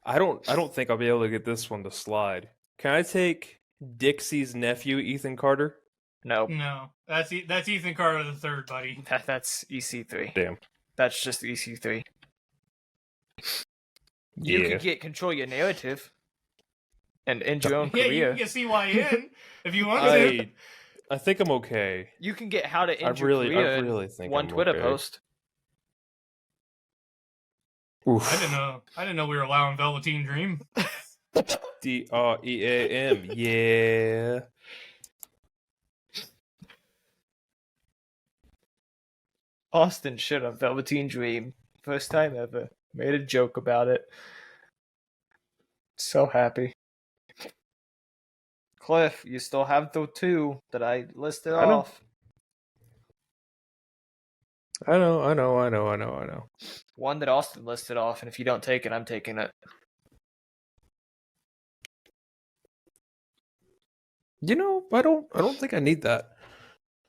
I don't think I'll be able to get this one to slide. Can I take Dixie's nephew, Ethan Carter? Nope. No, that's Ethan Carter the third, buddy. That's EC3. Damn. That's just EC3. You Yeah. could get control your narrative and end your own Yeah, career. you can get CYN if you want to. I think I'm okay. You can get how to I end your really career think in one I'm Twitter okay. post. Oof. I didn't know we were allowing Velveteen Dream. DREAM. Yeah. Austin shit on Velveteen Dream. First time ever. Made a joke about it. So happy. Cliff, you still have the 2 that I listed I know. off. I know. One that Austin listed off, and if you don't take it, I'm taking it. You know, I don't think I need that.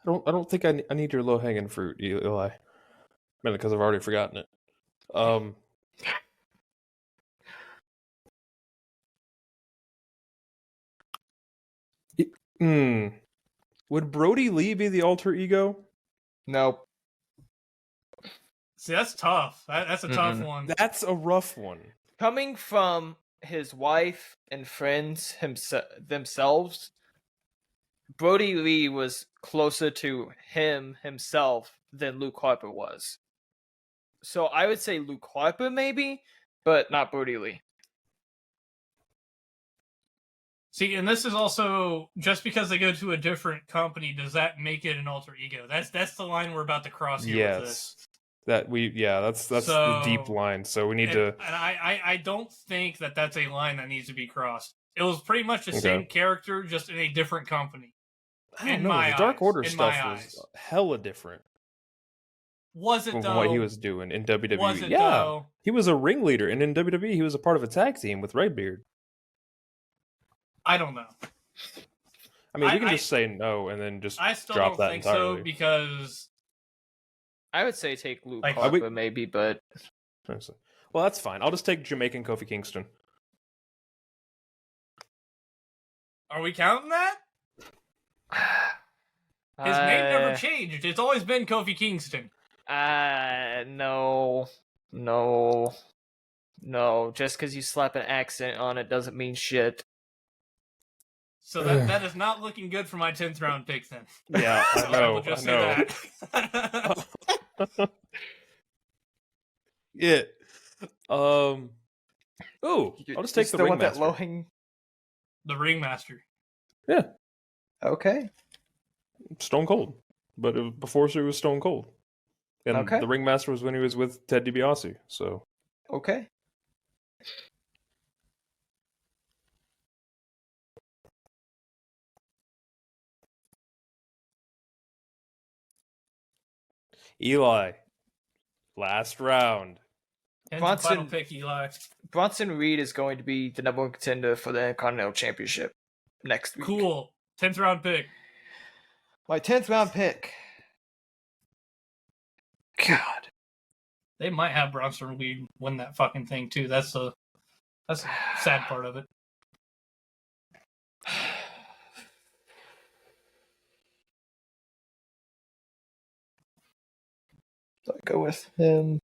I don't think I need your low hanging fruit, Eli. Mainly because I've already forgotten it. Would Brody Lee be the alter ego? Nope. See, that's tough. That's a tough one. That's a rough one. Coming from his wife and friends themselves, Brody Lee was closer to himself than Luke Harper was. So I would say Luke Harper maybe, but not Brody Lee. See, and this is also just because they go to a different company, does that make it an alter ego? That's the line we're about to cross here with this. That's the deep line. So we need to. And I don't think that's a line that needs to be crossed. It was pretty much the same character, just in a different company. I don't know. The Dark Order stuff was hella different. Was it from though? What he was doing in WWE? Was it though? He was a ringleader, and in WWE he was a part of a tag team with Redbeard. I don't know. I mean, we can just say no and then just I still drop don't that think entirely. so because I would say take Luke Like, Harper maybe, but well, that's fine. I'll just take Jamaican Kofi Kingston. are we counting that? His name never changed. It's always been Kofi Kingston. No. Just because you slap an accent on it doesn't mean shit. So that is not looking good for my 10th round pick then. Yeah, I know. We'll just say that. Yeah. I'll just take the Ringmaster. The Ringmaster. Yeah. Okay. Stone Cold. But before she was Stone Cold. And the Ringmaster was when he was with Ted DiBiase, so. Okay. Eli. Last round. Final pick, Eli. Bronson Reed is going to be the number one contender for the Intercontinental Championship next week. Cool. 10th round pick. My 10th round pick. God. They might have Bronson Reed win that fucking thing too. That's a sad part of it. So I go with him.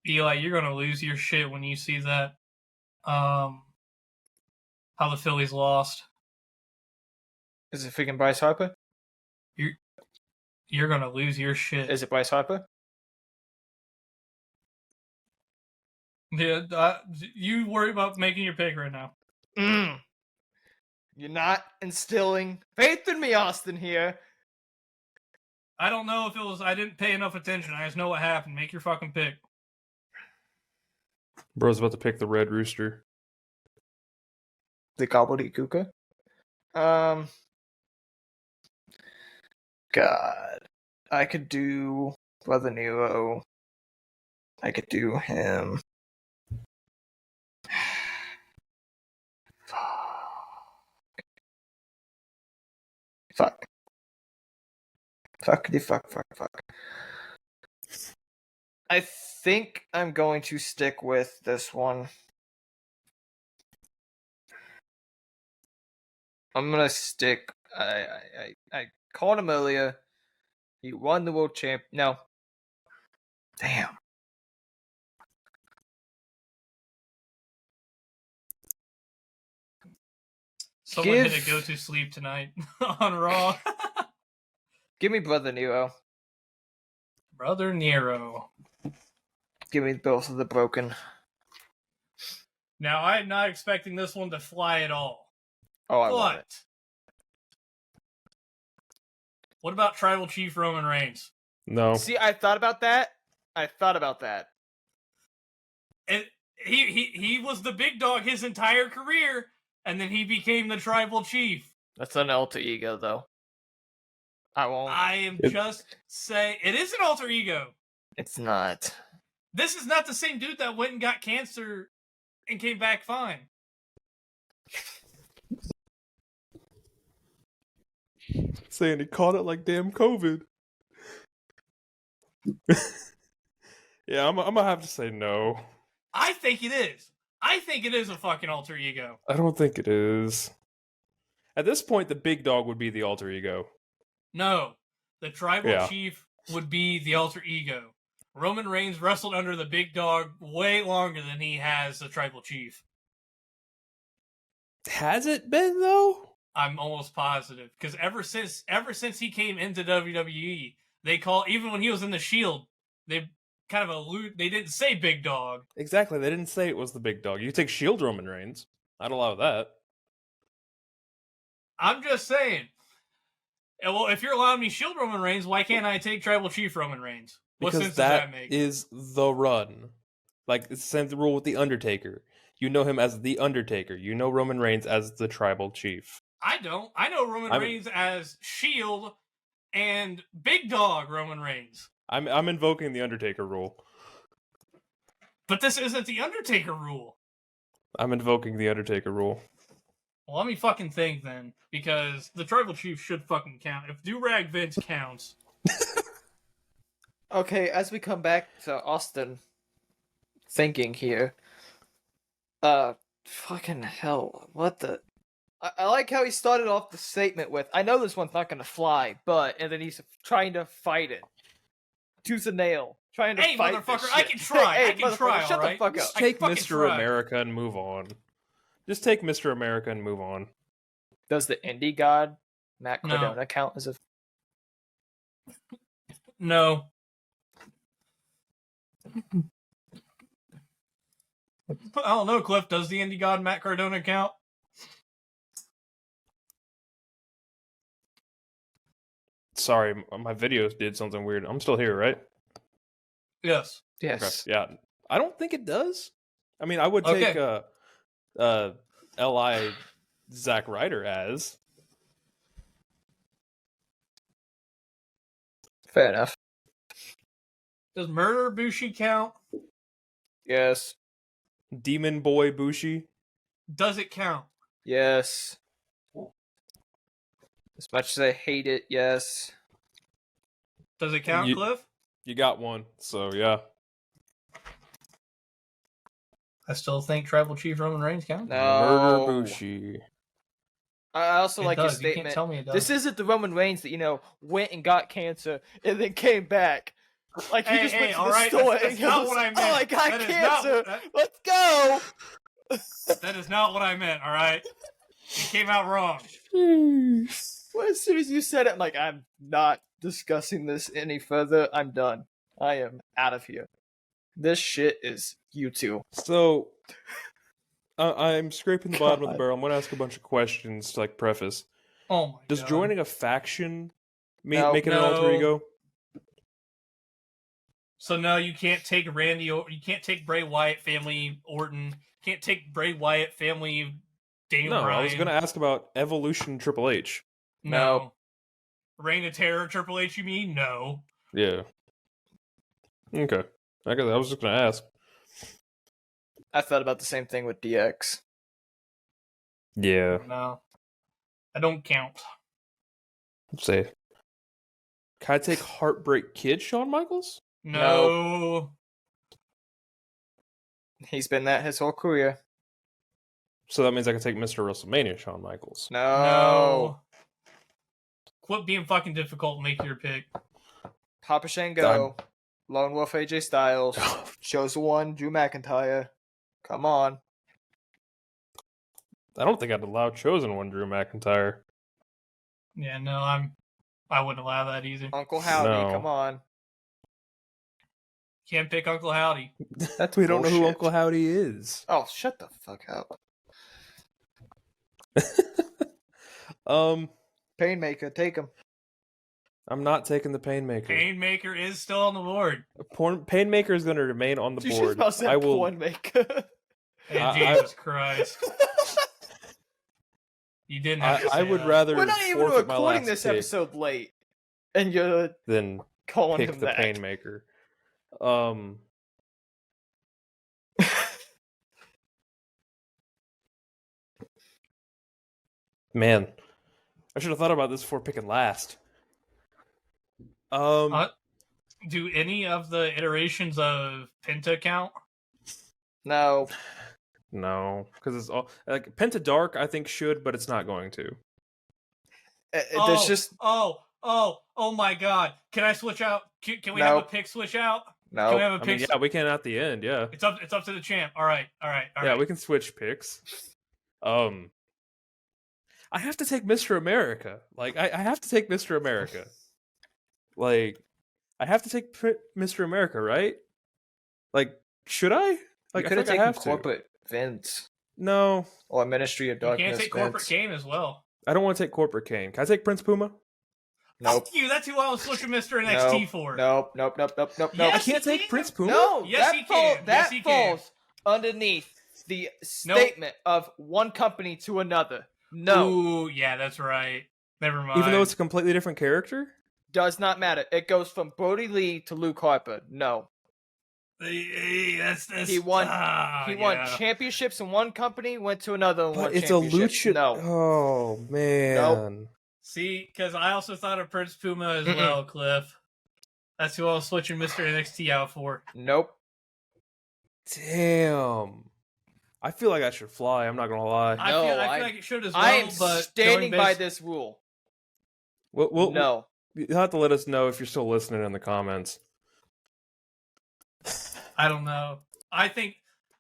Eli, you're gonna lose your shit when you see that. How the Phillies lost. Is it freaking Bryce Harper? You're gonna lose your shit. Is it Bryce Harper? Yeah, you worry about making your pick right now. You're not instilling faith in me, Austin, here. I don't know if it was. I didn't pay enough attention. I just know what happened. Make your fucking pick. Bro's about to pick the Red Rooster. The gobbledygooker? God. I could do Brother Nero. I could do him. Fuck. Fuckity fuck. I think I'm going to stick with this one. I'm gonna stick. I called him earlier. He won the world champ. No. Damn. Someone hit a go to sleep tonight on Raw. Give me Brother Nero. Brother Nero. Give me both of the broken. Now, I'm not expecting this one to fly at all. Oh, I want it. What about Tribal Chief Roman Reigns? No. See, I thought about that. He was the big dog his entire career, and then he became the Tribal Chief. That's an alter ego, though. I won't. I am just saying, it is an alter ego. It's not. This is not the same dude that went and got cancer and came back fine. Saying he caught it like damn COVID. Yeah, I'm gonna have to say no. I think it is. I think it is a fucking alter ego. I don't think it is. At this point, the big dog would be the alter ego. No, the Tribal Chief would be the alter ego. Roman Reigns wrestled under the big dog way longer than he has the Tribal Chief. Has it been, though? I'm almost positive because ever since he came into WWE, they call even when he was in the Shield, they kind of they didn't say big dog. Exactly. They didn't say it was the big dog. You could take Shield Roman Reigns. I'd allow that. I'm just saying. Well, if you're allowing me Shield Roman Reigns, why can't I take Tribal Chief Roman Reigns? What sense does that make? Is the run. Like, it's the same rule with The Undertaker. You know him as The Undertaker. You know Roman Reigns as the Tribal Chief. I don't. I know Roman Reigns as Shield and Big Dog Roman Reigns. I'm invoking the Undertaker rule. But this isn't the Undertaker rule. I'm invoking the Undertaker rule. Well, let me fucking think then, because the Tribal Chief should fucking count. If Do-Rag Vince counts. Okay, as we come back to Austin thinking here, fucking hell, what the... I like how he started off the statement with, I know this one's not gonna fly, but, and then he's trying to fight it. Tooth and nail. Trying to fight motherfucker, this I shit. can try. Hey, I can try, shut alright? the fuck up. Just take fucking Mr. try. America and move on. Just take Mr. America and move on. Does the indie god, Matt No. Cardona, count as a... No. I don't know, Cliff. Does the indie god Matt Cardona count? Sorry, my videos did something weird. I'm still here, right? Yes. Yes. Okay. Yeah. I don't think it does. I mean, I would take L.I. Zack Ryder as. Fair enough. Does Murder Bushi count? Yes. Demon Boy Bushi. Does it count? Yes. As much as I hate it, yes. Does it count, Cliff? You got one, so yeah. I still think Tribal Chief Roman Reigns counts. No. Murder Bushi. I also like your You statement. can't tell me it does. This isn't the Roman Reigns that, went and got cancer and then came back. Like, he just went to the store that's and not goes, what I meant. oh, I got That is cancer. not- Let's go. That is not what I meant, alright? It came out wrong. Well, as soon as you said it, I'm like, I'm not discussing this any further. I'm done. I am out of here. This shit is you two. So, I'm scraping the bottom of the God. barrel. I'm going to ask a bunch of questions to, like, preface. Oh my Does god. joining a faction No. make it an alter No. ego? So no, you can't take you can't take Bray Wyatt family Orton. Can't take Bray Wyatt family Daniel No, Bryan. I was going to ask about Evolution Triple H. No. Reign of Terror Triple H, you mean? No. Yeah. Okay. I guess I was just going to ask. I thought about the same thing with DX. Yeah. No. I don't count. Let's see. Can I take Heartbreak Kid Shawn Michaels? No. He's been that his whole career. So that means I can take Mr. WrestleMania Shawn Michaels. No. Quit being fucking difficult and make your pick. Papa Shango. Lone Wolf AJ Styles. Chosen One Drew McIntyre. Come on. I don't think I'd allow Chosen One Drew McIntyre. Yeah, no, I wouldn't allow that either. Uncle Howdy. No. Come on. Can't pick Uncle Howdy. That's We don't know who bullshit. Uncle Howdy is. Oh, shut the fuck up. Painmaker, take him. I'm not taking the Painmaker. Painmaker is still on the board. Painmaker is going to remain on the You board. should about say I will. Pornmaker. Hey, Jesus Christ. You didn't have to say I would that. rather. We're not even forfeit my recording last this pick episode late. And you're than calling pick him the that. Painmaker. Man, I should have thought about this before picking last. Do any of the iterations of Penta count? No. No, because it's all like Penta Dark. I think should, but it's not going to. There's just... Oh my god. Can I switch out? Can we have a Nope. pick switch out? No. Can we have a I pick? mean, yeah, we can at the end. Yeah, It's up to the champ. All right. yeah, we can switch picks. I have to take Mr. America. Like, I have to take Mr. America. Like, I have to take Mr. America, right? Like, should I? Like, You could I have think I taken have to. corporate Vince No, or Ministry of You Darkness. can't take corporate Vince. Kane as well. I don't want to take corporate Kane. Can I take Prince Puma? Nope. Fuck you. That's who I was switching Mr. NXT for. Nope. Yes, I can't you take can. Prince Puma? No. Yes, that he can. Yes, That he can. falls underneath the statement of one company to another. No. Ooh, yeah, that's right. Never mind. Even though it's a completely different character? Does not matter. It goes from Brody Lee to Luke Harper. No. That's He won. He won yeah. championships in one company, went to another and won But it's a championships. lucha. No. Oh, man. Nope. See, because I also thought of Prince Puma as well, Cliff. That's who I was switching Mr. NXT out for. Nope. Damn. I feel like I should fly. I'm not going to lie. I feel like it should as well, I am but standing going by based- this rule. No. No. You'll have to let us know if you're still listening in the comments. I don't know. I think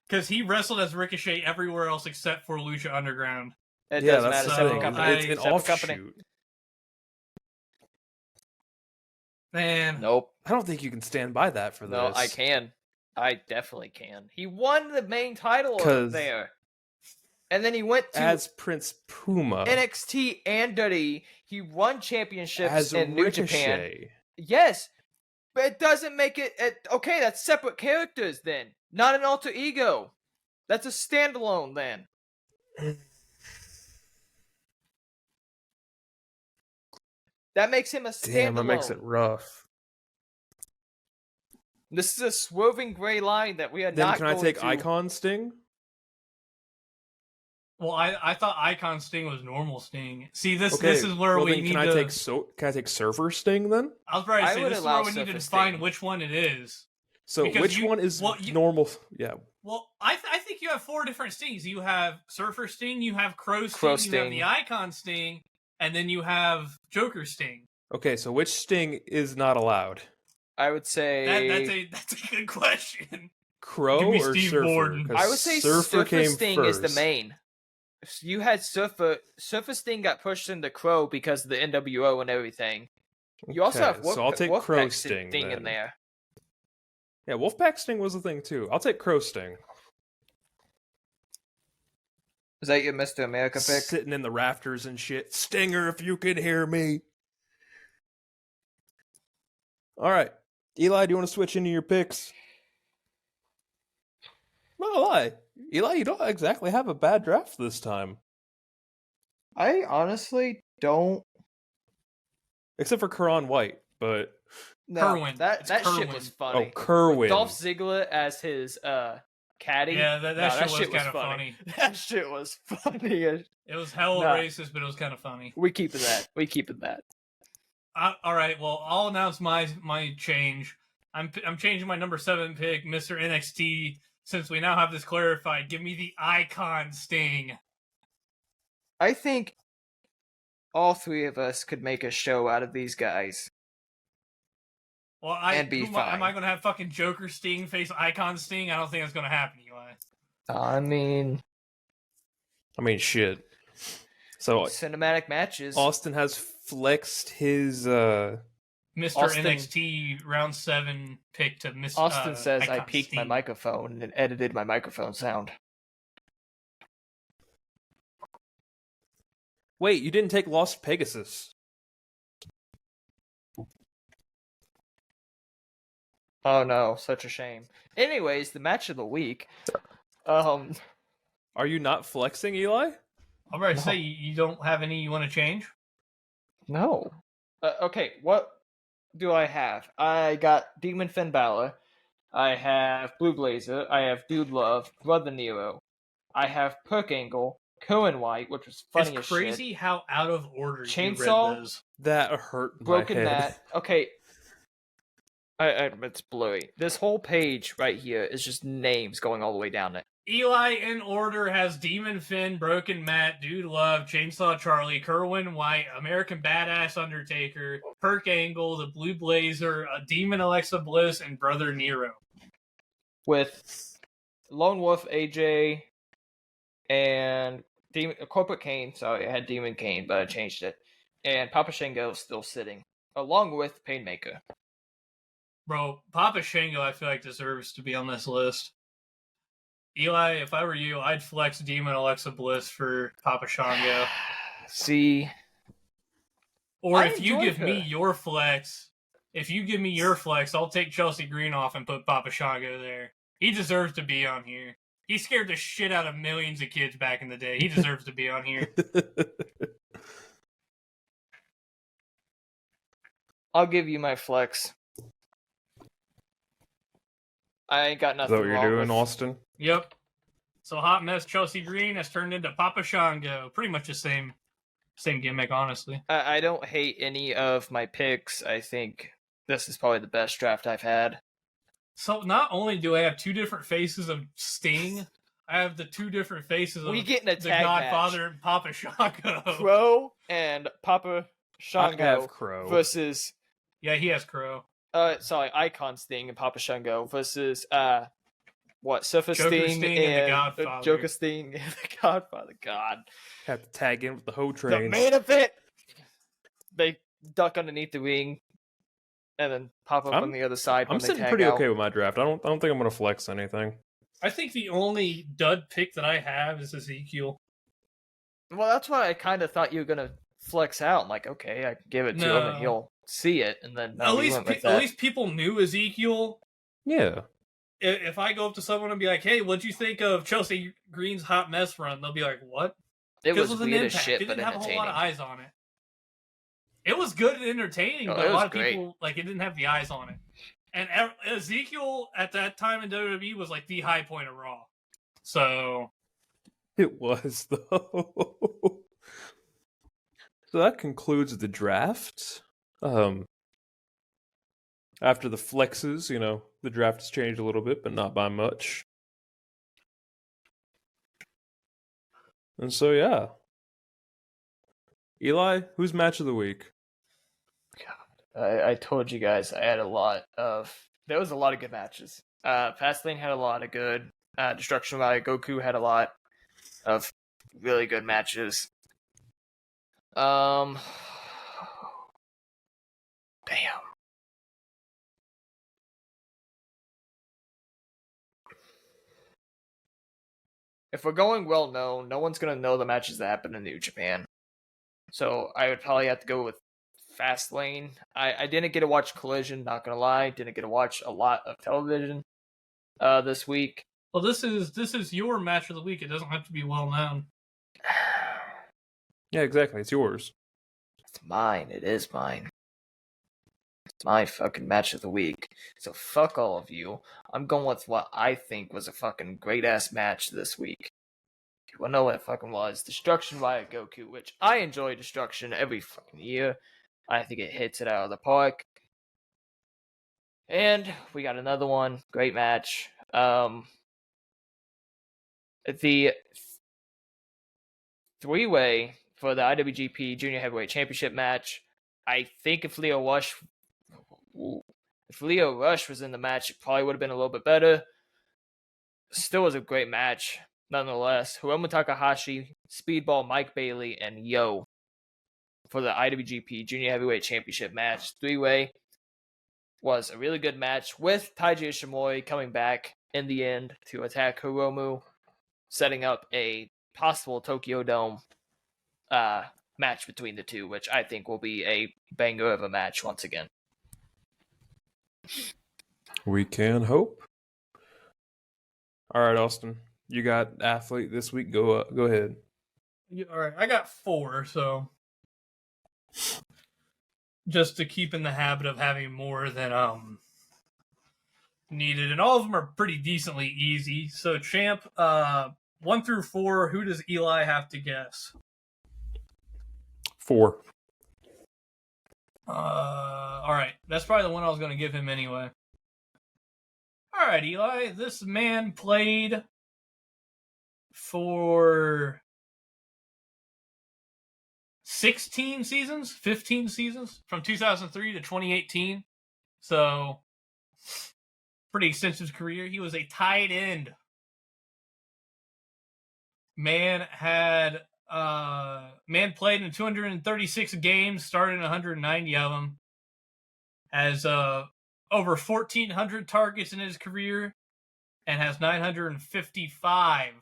because he wrestled as Ricochet everywhere else except for Lucha Underground. It Yeah, doesn't that's matter. the So, Separate thing. company. It's an Separate company. offshoot. Man, Nope. I don't think you can stand by that for this. No, I can. I definitely can. He won the main title 'Cause there. And then he went to As Prince Puma. NXT and WWE. He won championships As in New Japan. Ricochet. Yes. But it doesn't make it... Okay, that's separate characters then. Not an alter ego. That's a standalone then. That makes him a standalone. Damn, that makes it rough. This is a swerving gray line that we are Then not can I going take to... Icon Sting? well, I thought Icon Sting was normal Sting. See, this Okay, is where well, we then need can I to. take Surfer Sting then? I was probably I say would this is allow where we need to Surface define Sting. which one it is. So Because which you- one is well, you- normal? Yeah. Well, I think you have 4 different Stings. You have Surfer Sting, you have Crow Sting, Crow you have Sting. the Icon Sting, and then you have Joker Sting. Okay, so which Sting is not allowed? I would say... That's a good question. Crow Give me or Steve Surfer? Borden. 'Cause I would say Surfer Surfer came Sting is the first. main. You had Surfer Sting got pushed into Crow because of the NWO and everything. You also Okay, have so I'll take Wolfpack Crow Sting in then. there. Yeah, Wolfpack Sting was the thing too. I'll take Crow Sting. Is that your Mr. America pick? Sitting in the rafters and shit. Stinger, if you can hear me. All right, Eli, do you want to switch into your picks? No lie, Eli, you don't exactly have a bad draft this time, I honestly don't. except for Karan White. But Kerwin. That It's shit Kerwin. was funny. Kerwin. Dolph Ziggler as his caddy. Yeah, that No, shit was was kind of funny. That shit was funny. It was hella Nah. racist, but it was kind of funny. We keeping that. We keeping that. All right, well, I'll announce my change. I'm changing my number 7 pick, Mr. NXT, since we now have this clarified. Give me the Icon Sting. I think all 3 of us could make a show out of these guys. Well, And be am fine. I going to have fucking Joker Sting face Icon Sting? I don't think that's going to happen, Eli. I mean, shit. So cinematic matches. Austin has flexed his. Mr. Austin- NXT round 7 pick to Mr. Austin says I Icon peaked my Sting. microphone and edited my microphone sound. Wait, you didn't take Lost Pegasus. Oh no, such a shame. Anyways, the match of the week. Are you not flexing, Eli? I'm ready to say you don't have any you want to change? No. Okay, what do I have? I got Demon Finn Balor. I have Blue Blazer. I have Dude Love, Brother Nero. I have Perk Angle, Cohen White, which was funny It's as crazy shit. how out of order you Chainsaw? read those. That hurt my Broken head. Matt. Okay. It's blurry. This whole page right here is just names going all the way down it. Eli in order has Demon Finn, Broken Matt, Dude Love, Chainsaw Charlie, Kerwin White, American Badass Undertaker, Perk Angle, the Blue Blazer, Demon Alexa Bliss, and Brother Nero. With Lone Wolf AJ and Corporate Kane. Sorry, I had Demon Kane, but I changed it. And Papa Shango is still sitting, along with Painmaker. Bro, Papa Shango, I feel like deserves to be on this list. Eli, if I were you, I'd flex Demon Alexa Bliss for Papa Shango. See, Or I if you enjoyed give her. me your flex, I'll take Chelsea Green off and put Papa Shango there. He deserves to be on here. He scared the shit out of millions of kids back in the day. He deserves to be on here. I'll give you my flex. I ain't got Is nothing that what you're wrong doing, with... Austin? Yep. So Hot Mess Chelsea Green has turned into Papa Shango. Pretty much the same gimmick, honestly. I don't hate any of my picks. I think this is probably the best draft I've had. So not only do I have two different faces of Sting, I have the two different faces We of get in a the tag Godfather and Papa Shango. Crow and Papa I Shango have Crow. versus Yeah, he has Crow. Icon Sting and Papa Shango versus Surfer Joker Sting and the Godfather. Joker Sting and the Godfather. God, Have to tag in with the hoe the trains. main event. They duck underneath the ring, and then pop up on the other side. I'm when they sitting tag pretty out. okay with my draft. I don't think I'm gonna flex anything. I think the only dud pick that I have is Ezekiel. Well, that's why I kind of thought you were gonna flex out. I'm like, okay, I can give it to him, No. and he'll see it, and then At least people knew Ezekiel. Yeah. If I go up to someone and be like, "Hey, what'd you think of Chelsea Green's hot mess run?" They'll be like, "What?" it was an weird as Impact. shit, It but didn't have a whole lot of entertaining. eyes on it. It was good and entertaining, Oh, but it a was lot of great. people it didn't have the eyes on it. And Ezekiel at that time in WWE was like the high point of Raw. So It was, though. So that concludes the draft. After the flexes, the draft has changed a little bit, but not by much. And so, yeah. Eli, who's match of the week? I told you guys I had there was a lot of good matches. Fastlane had a lot of good. Destruction by Goku had a lot of really good matches. Damn. If we're going well known, no one's gonna know the matches that happen in New Japan. So I would probably have to go with Fastlane. I didn't get to watch Collision, not gonna lie. Didn't get to watch a lot of television this week. well, this is your match of the week. It doesn't have to be well known. Yeah, exactly. It's yours. It's mine. It is mine. It's my fucking match of the week. So fuck all of you. I'm going with what I think was a fucking great ass match this week. You wanna know what it fucking was? Destruction via Goku, which I enjoy Destruction every fucking year. I think it hits it out of the park. And we got another one. Great match. The three-way for the IWGP Junior Heavyweight Championship match. I think if Leo Rush was in the match, it probably would have been a little bit better. Still was a great match, nonetheless. Hiromu Takahashi, Speedball, Mike Bailey, and Yo for the IWGP Junior Heavyweight Championship match. Three-way was a really good match with Taiji Ishimori coming back in the end to attack Hiromu, setting up a possible Tokyo Dome match between the two, which I think will be a banger of a match once again. We can hope. All right, Austin. You got athlete this week. Go ahead. All right, I got 4, so just to keep in the habit of having more than needed, and all of them are pretty decently easy. So, champ, 1 through 4. Who does Eli have to guess? 4. All right, that's probably the one I was going to give him anyway. All right, Eli, this man played for 16 seasons, 15 seasons, from 2003 to 2018. So, pretty extensive career. He was a tight end Man played in 236 games, started in 190 of them. Has over 1,400 targets in his career, and has 955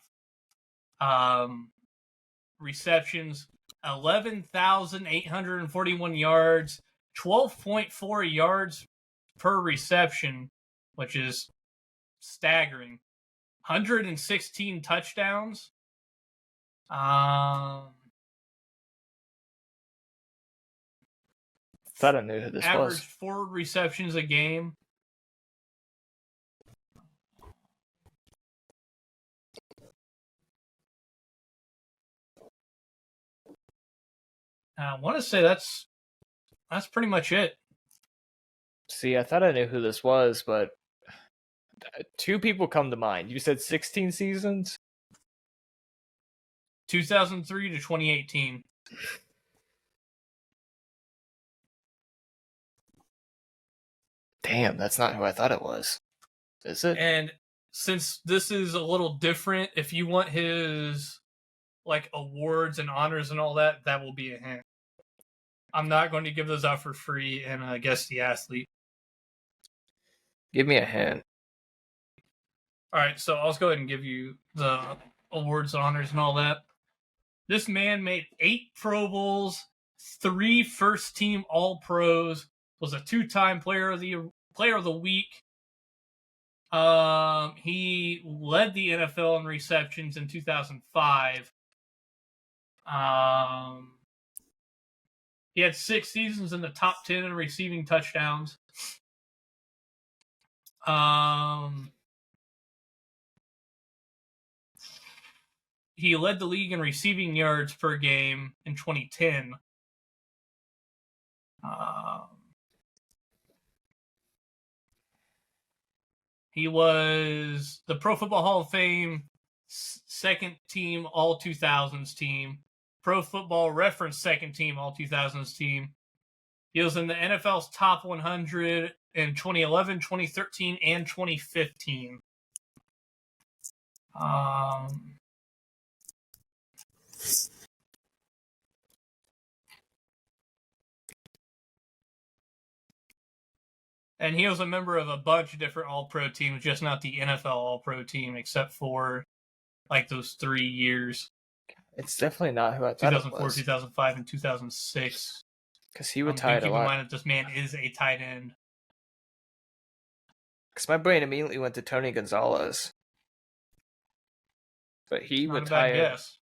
receptions, 11,841 yards, 12.4 yards per reception, which is staggering. 116 touchdowns. Thought I knew who this Averaged was. 4 receptions a game. I want to say that's pretty much it. See, I thought I knew who this was, but 2 people come to mind. You said 16 seasons? 2003 to 2018. Damn, that's not who I thought it was. Is it? And since this is a little different, if you want his awards and honors and all that, that will be a hint. I'm not going to give those out for free and guess the athlete. Give me a hint. All right, so I'll just go ahead and give you the awards, honors, and all that. This man made 8 Pro Bowls, 3 first-team All-Pros, was a 2-time Player of the Week. He led the NFL in receptions in 2005. He had 6 seasons in the top 10 in receiving touchdowns. He led the league in receiving yards per game in 2010. He was the Pro Football Hall of Fame second team All 2000s team, Pro Football Reference second team All 2000s team. He was in the NFL's top 100 in 2011, 2013, and 2015. And he was a member of a bunch of different All-Pro teams, just not the NFL All-Pro team, except for those 3 years. It's definitely not who I thought 2004, it was. 2005, and 2006. Because he retired a keep lot. in mind that this man is a tight end. Because my brain immediately went to Tony Gonzalez. But he Not retired. A bad guess.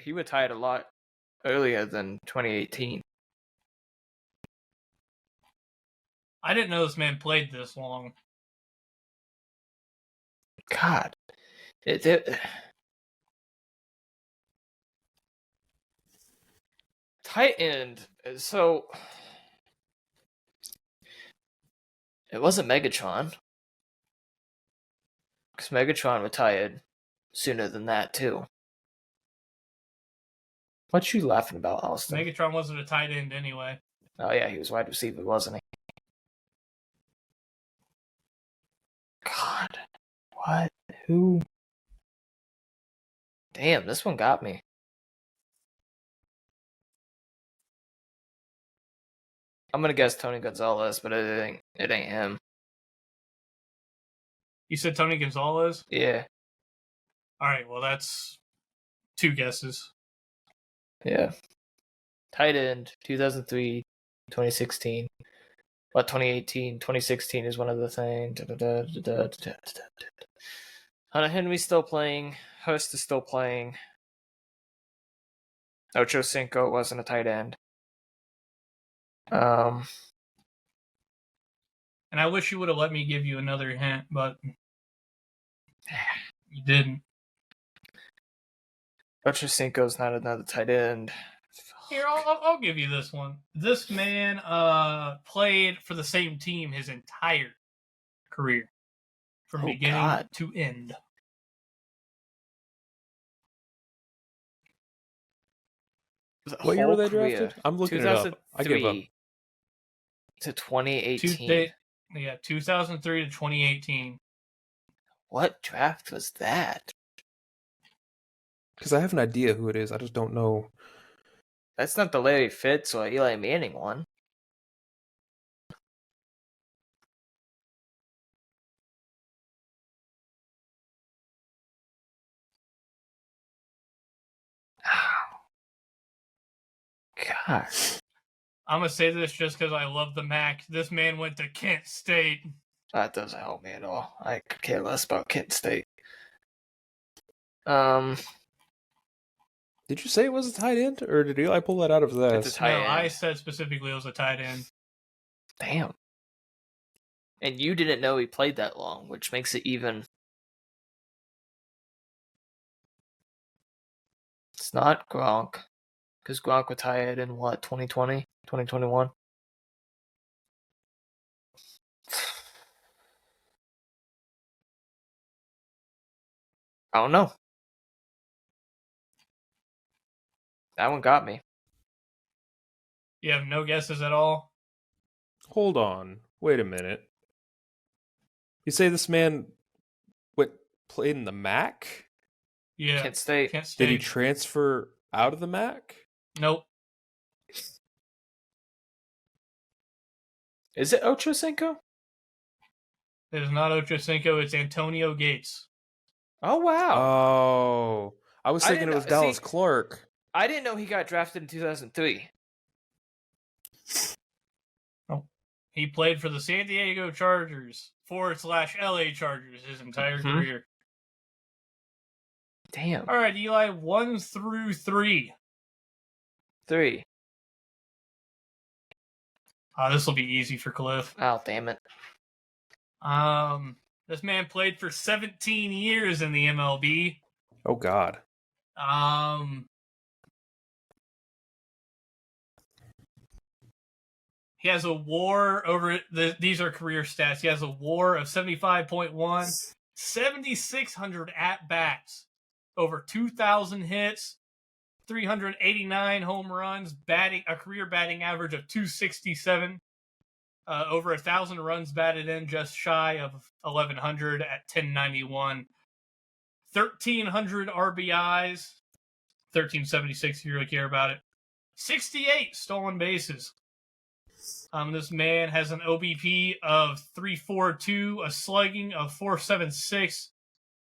He retired a lot earlier than 2018. I didn't know this man played this long. God. Tight end. So it wasn't Megatron. Because Megatron retired sooner than that, too. What you laughing about, Austin? Megatron wasn't a tight end anyway. Oh, yeah, he was wide receiver, wasn't he? God. What? Who? Damn, this one got me. I'm gonna guess Tony Gonzalez, but it ain't him. You said Tony Gonzalez? Yeah. Alright, well that's 2 guesses. Yeah. Tight end, 2003, 2016. But 2018, 2016 is one of the things. Hunter Henry's still playing. Hurst is still playing. Ocho Cinco wasn't a tight end. And I wish you would have let me give you another hint, but you didn't. Ocho Cinco's not another tight end. Here, I'll give you this one. This man played for the same team his entire career, from beginning to end. What year were they drafted? I'm looking it up. I give up. To 2018. 2003 to 2018. What draft was that? Because I have an idea who it is. I just don't know. That's not the Larry Fitz or Eli Manning one. God. I'm going to say this just because I love the Mac. This man went to Kent State. That doesn't help me at all. I could care less about Kent State. Did you say it was a tight end, or did Eli pull that out of his ass? It's a tight No, end. I said specifically it was a tight end. Damn. And you didn't know he played that long, which makes it even... It's not Gronk. Because Gronk retired in, what, 2020? 2021? I don't know. That one got me. You have no guesses at all? Hold on. Wait a minute. You say this man played in the MAC? Yeah. Kent State. Kent State. Did he transfer out of the MAC? Nope. Is it Ochocinco? It is not Ochocinco. It's Antonio Gates. Oh, wow. Oh. I was I thinking it didn't was know- Dallas see- Clark. I didn't know he got drafted in 2003. He played for the San Diego Chargers / LA Chargers his entire Mhm. career. Damn. All right, Eli, 1 through 3. 3. This will be easy for Cliff. Oh, damn it. This man played for 17 years in the MLB. Oh, God. He has a WAR over these are career stats. He has a WAR of 75.1, 7,600 at bats, over 2,000 hits, 389 home runs, a career batting average of 267, over 1,000 runs batted in, just shy of 1,100 at 1091, 1,300 RBIs, 1,376 if you really care about it, 68 stolen bases. This man has an OBP of 342, a slugging of 476,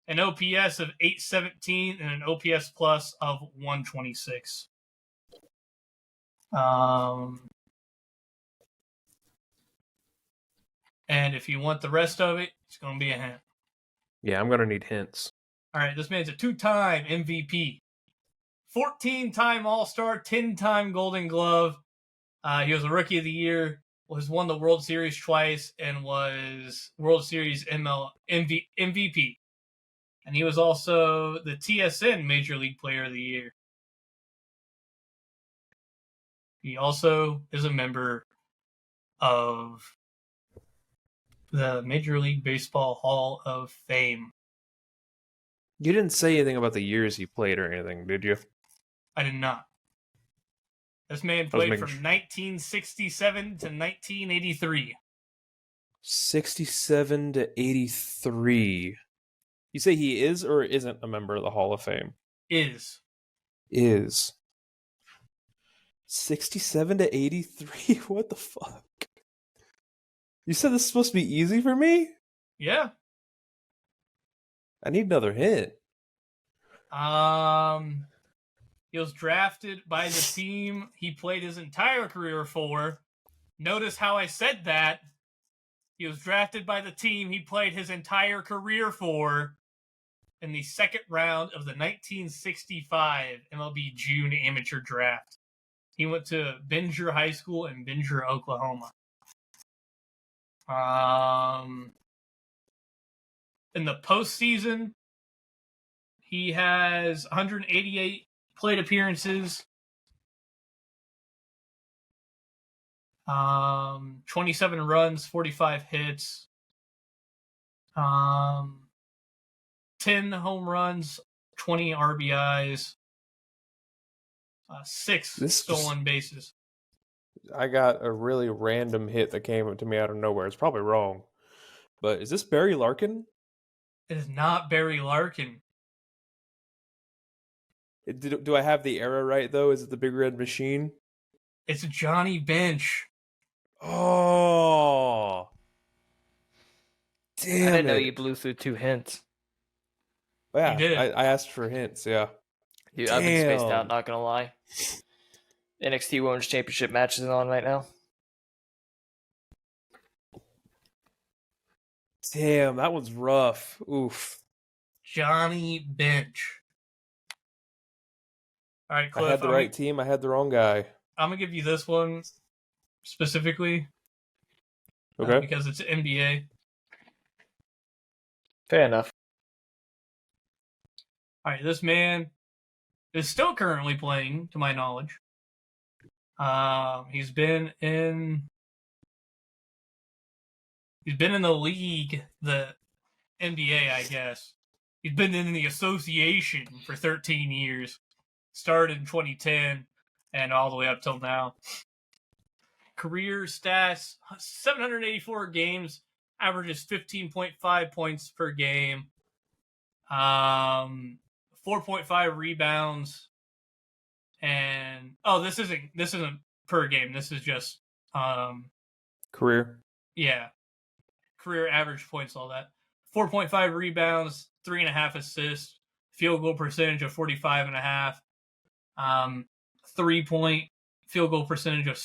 an OPS of 817, and an OPS plus of 126. And if you want the rest of it, it's going to be a hint. Yeah, I'm going to need hints. All right, this man's a 2-time MVP, 14-time All-Star, 10-time Golden Glove. He was a Rookie of the Year, won the World Series twice, and was World Series MVP. And he was also the TSN Major League Player of the Year. He also is a member of the Major League Baseball Hall of Fame. You didn't say anything about the years he played or anything, did you? I did not. This man played from 1967 to 1983. 67 to 83. You say he is or isn't a member of the Hall of Fame? Is. 67 to 83? What the fuck? You said this is supposed to be easy for me? Yeah. I need another hint. He was drafted by the team he played his entire career for. Notice how I said that. He was drafted by the team he played his entire career for in the second round of the 1965 MLB June Amateur Draft. He went to Binger High School in Binger, Oklahoma. In the postseason, he has 188 plate appearances, 27 runs, 45 hits, 10 home runs, 20 RBIs, 6 stolen bases. I got a really random hit that came to me out of nowhere. It's probably wrong. But is this Barry Larkin? It is not Barry Larkin. Do I have the era right though? Is it the Big Red Machine? It's Johnny Bench. Oh, damn I didn't know it. you blew through 2 hints. Yeah, You did. I asked for hints. Yeah. Dude, I've been spaced Damn. out, not gonna lie. NXT Women's Championship match is on right now. Damn, that was rough. Oof. Johnny Bench. All right, Cliff. I had the right team. I had the wrong guy. I'm gonna give you this one specifically. Okay. Because it's NBA. Fair enough. All right, this man is still currently playing, to my knowledge. He's been in the league, the NBA, I guess. He's been in the association for 13 years. Started in 2010 and all the way up till now. Career stats: 784 games, averages 15.5 points per game. 4.5 rebounds, and this isn't per game. This is just Career. yeah, career average points, all that. 4.5 rebounds, 3.5 assists, field goal percentage of 45.5, 3-point field goal percentage of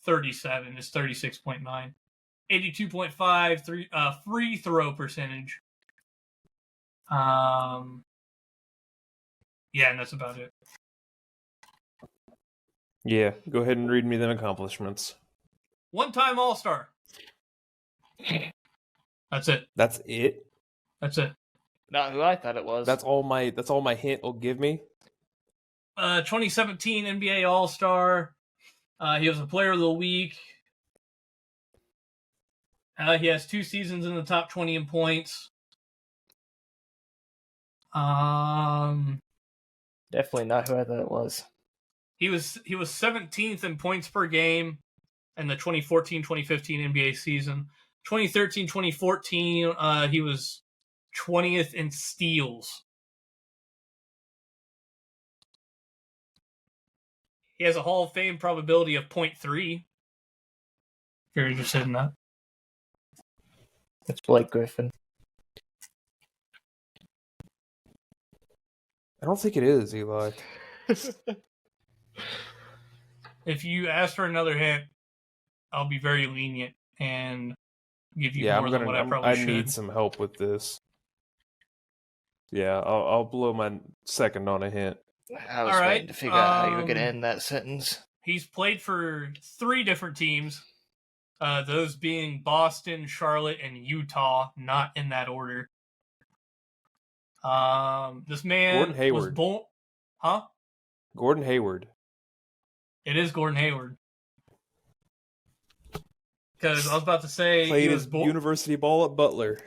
37 is 36.9, 82.5 free throw percentage. Yeah, and that's about it. Yeah, go ahead and read me them accomplishments. One-time All-Star. That's it. That's it? That's it. Not who I thought it was. That's all my hint will give me? 2017 NBA All-Star. He was a Player of the Week. He has 2 seasons in the top 20 in points. Definitely not who I thought it was. He was 17th in points per game in the 2014-2015 NBA season. 2013-2014, he was 20th in steals. He has a Hall of Fame probability of 0.3. If you're interested in that. It's Blake Griffin. I don't think it is, Eli. If you ask for another hint, I'll be very lenient and give you more than what I probably should. I need some help with this. Yeah, I'll blow my second on a hint. I was waiting to figure out how you were going to end that sentence. He's played for 3 different teams, those being Boston, Charlotte, and Utah, not in that order. This man Gordon Hayward. was born... Huh? Gordon Hayward. It is Gordon Hayward. Because I was about to say... Played his university ball at Butler.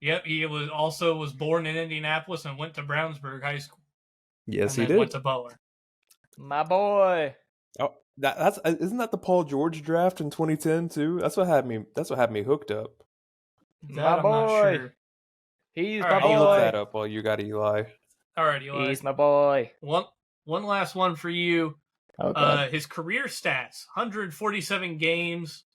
Yep, he was born in Indianapolis and went to Brownsburg High School. Yes, and he did. Went to Butler. My boy. Oh, isn't that the Paul George draft in 2010 too? That's what had me hooked up. My boy. He's my boy. I'll look that up while you got Eli. All right, Eli. He's my boy. One last one for you. Okay. His career stats: 147 games.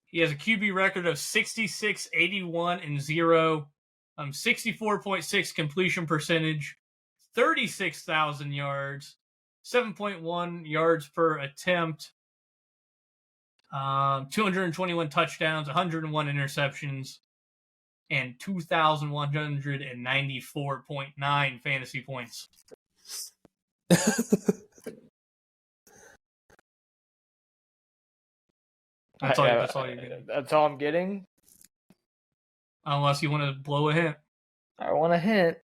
He has a QB record of 66, 81, and 0. 64.6 completion percentage, 36,000 yards, 7.1 yards per attempt, 221 touchdowns, 101 interceptions, and 2,194.9 fantasy points. That's all you're getting. That's all I'm getting? Unless you want to blow a hint. I want a hint.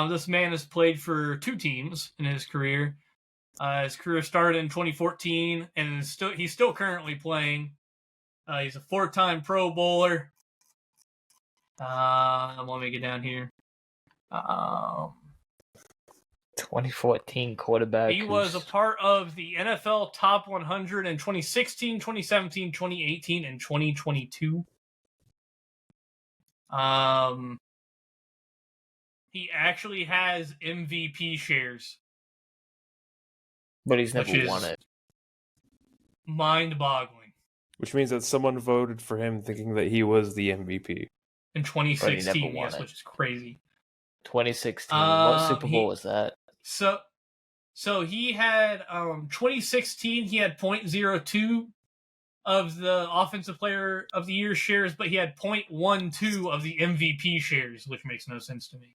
This man has played for 2 teams in his career. His career started in 2014, and he's still currently playing. He's a 4-time Pro Bowler. Let me get down here. 2014 quarterback. He was a part of the NFL Top 100 in 2016, 2017, 2018, and 2022. He actually has MVP shares, But he's which never is won it. mind-boggling. Which means that someone voted for him thinking that he was the MVP. In 2016, won yes, it. which is crazy. 2016. What Super Bowl was that? So he had 2016. He had 0.02 of the Offensive Player of the Year shares, but he had 0.12 of the MVP shares, which makes no sense to me.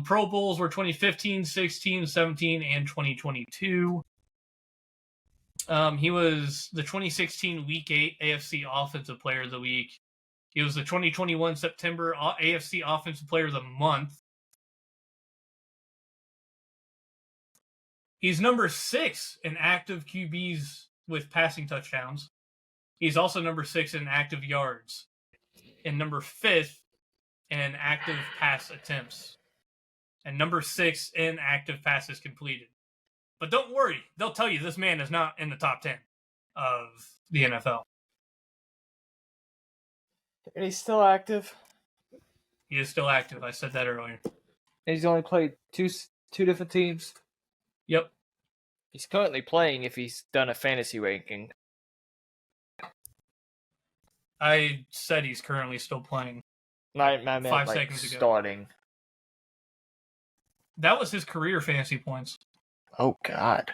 Pro Bowls were 2015, 16, 17, and 2022. He was the 2016 Week 8 AFC Offensive Player of the Week. He was the 2021 September AFC Offensive Player of the Month. He's number 6 in active QBs with passing touchdowns. He's also number 6 in active yards. And number 5th in active pass attempts. And number 6 in active passes completed. But don't worry, they'll tell you this man is not in the top 10 of the NFL. And he's still active. He is still active. I said that earlier. And he's only played two different teams. Yep. He's currently playing if he's done a fantasy ranking. I said he's currently still playing. I meant 5 like seconds ago. starting. That was his career fantasy points. Oh, God.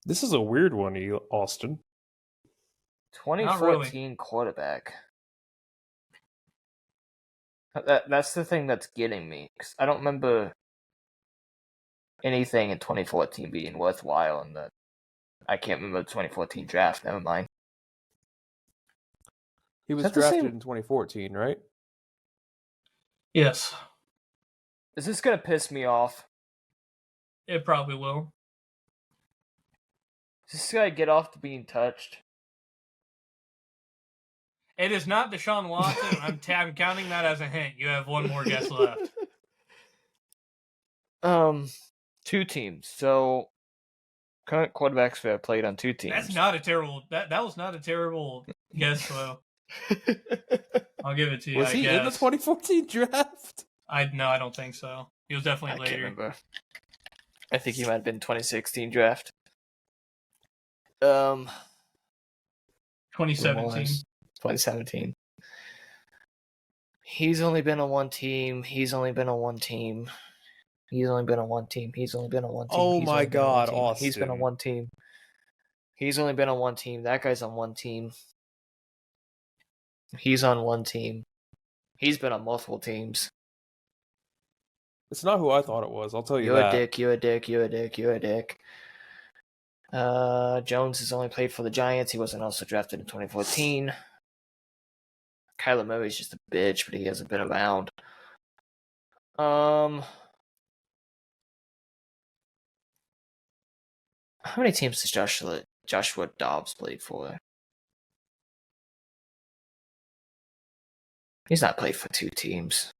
This is a weird one, Austin. 2014 quarterback. That's the thing that's getting me. 'Cause I don't remember anything in 2014 being worthwhile. I can't remember the 2014 draft. Never mind. He was that the drafted same- in 2014, right? Yes. Is this going to piss me off? It probably will. Is this guy get off to being touched? It is not Deshaun Watson. I'm counting that as a hint. You have one more guess left. 2 teams. So current quarterbacks that have played on 2 teams. That's not a terrible. That was not a terrible guess, though. I'll give it to you. Was he in the 2014 draft? No, I don't think so. He was definitely I later. can't remember. I think he might have been 2016 draft. 2017. 2017. He's only been on one team. Oh my God, Austin. He's been on one team. He's only been on one team. That guy's on one team. He's on one team. He's been on multiple teams. It's not who I thought it was, I'll tell you You're that. a dick. Jones has only played for the Giants. He wasn't also drafted in 2014. Kyler Murray's just a bitch, but he hasn't been around. How many teams does Joshua Dobbs played for? He's not played for 2 teams.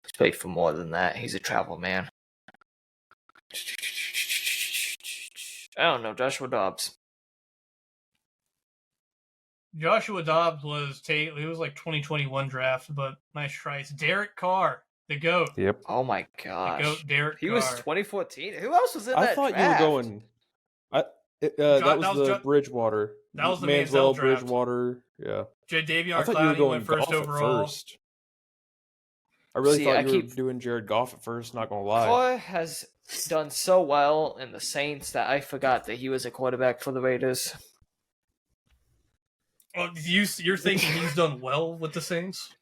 He's played for more than that. He's a travel man. I don't know, Joshua Dobbs. Joshua Dobbs was he was like 2021 draft, but nice try. It's Derek Carr, the GOAT. Yep. Oh my The gosh. GOAT, Derek He Carr. was 2014. Who else was in I that thought draft? you were going. That was the Bridgewater. That was the Manswell Manziel draft. Bridgewater. Yeah. Davion I thought you were Clowney going went first Goff overall. at first. I really See, thought I you were keep- doing Jared Goff at first, not gonna lie. Carr has done so well in the Saints that I forgot that he was a quarterback for the Raiders. Oh, you're thinking he's done well with the Saints?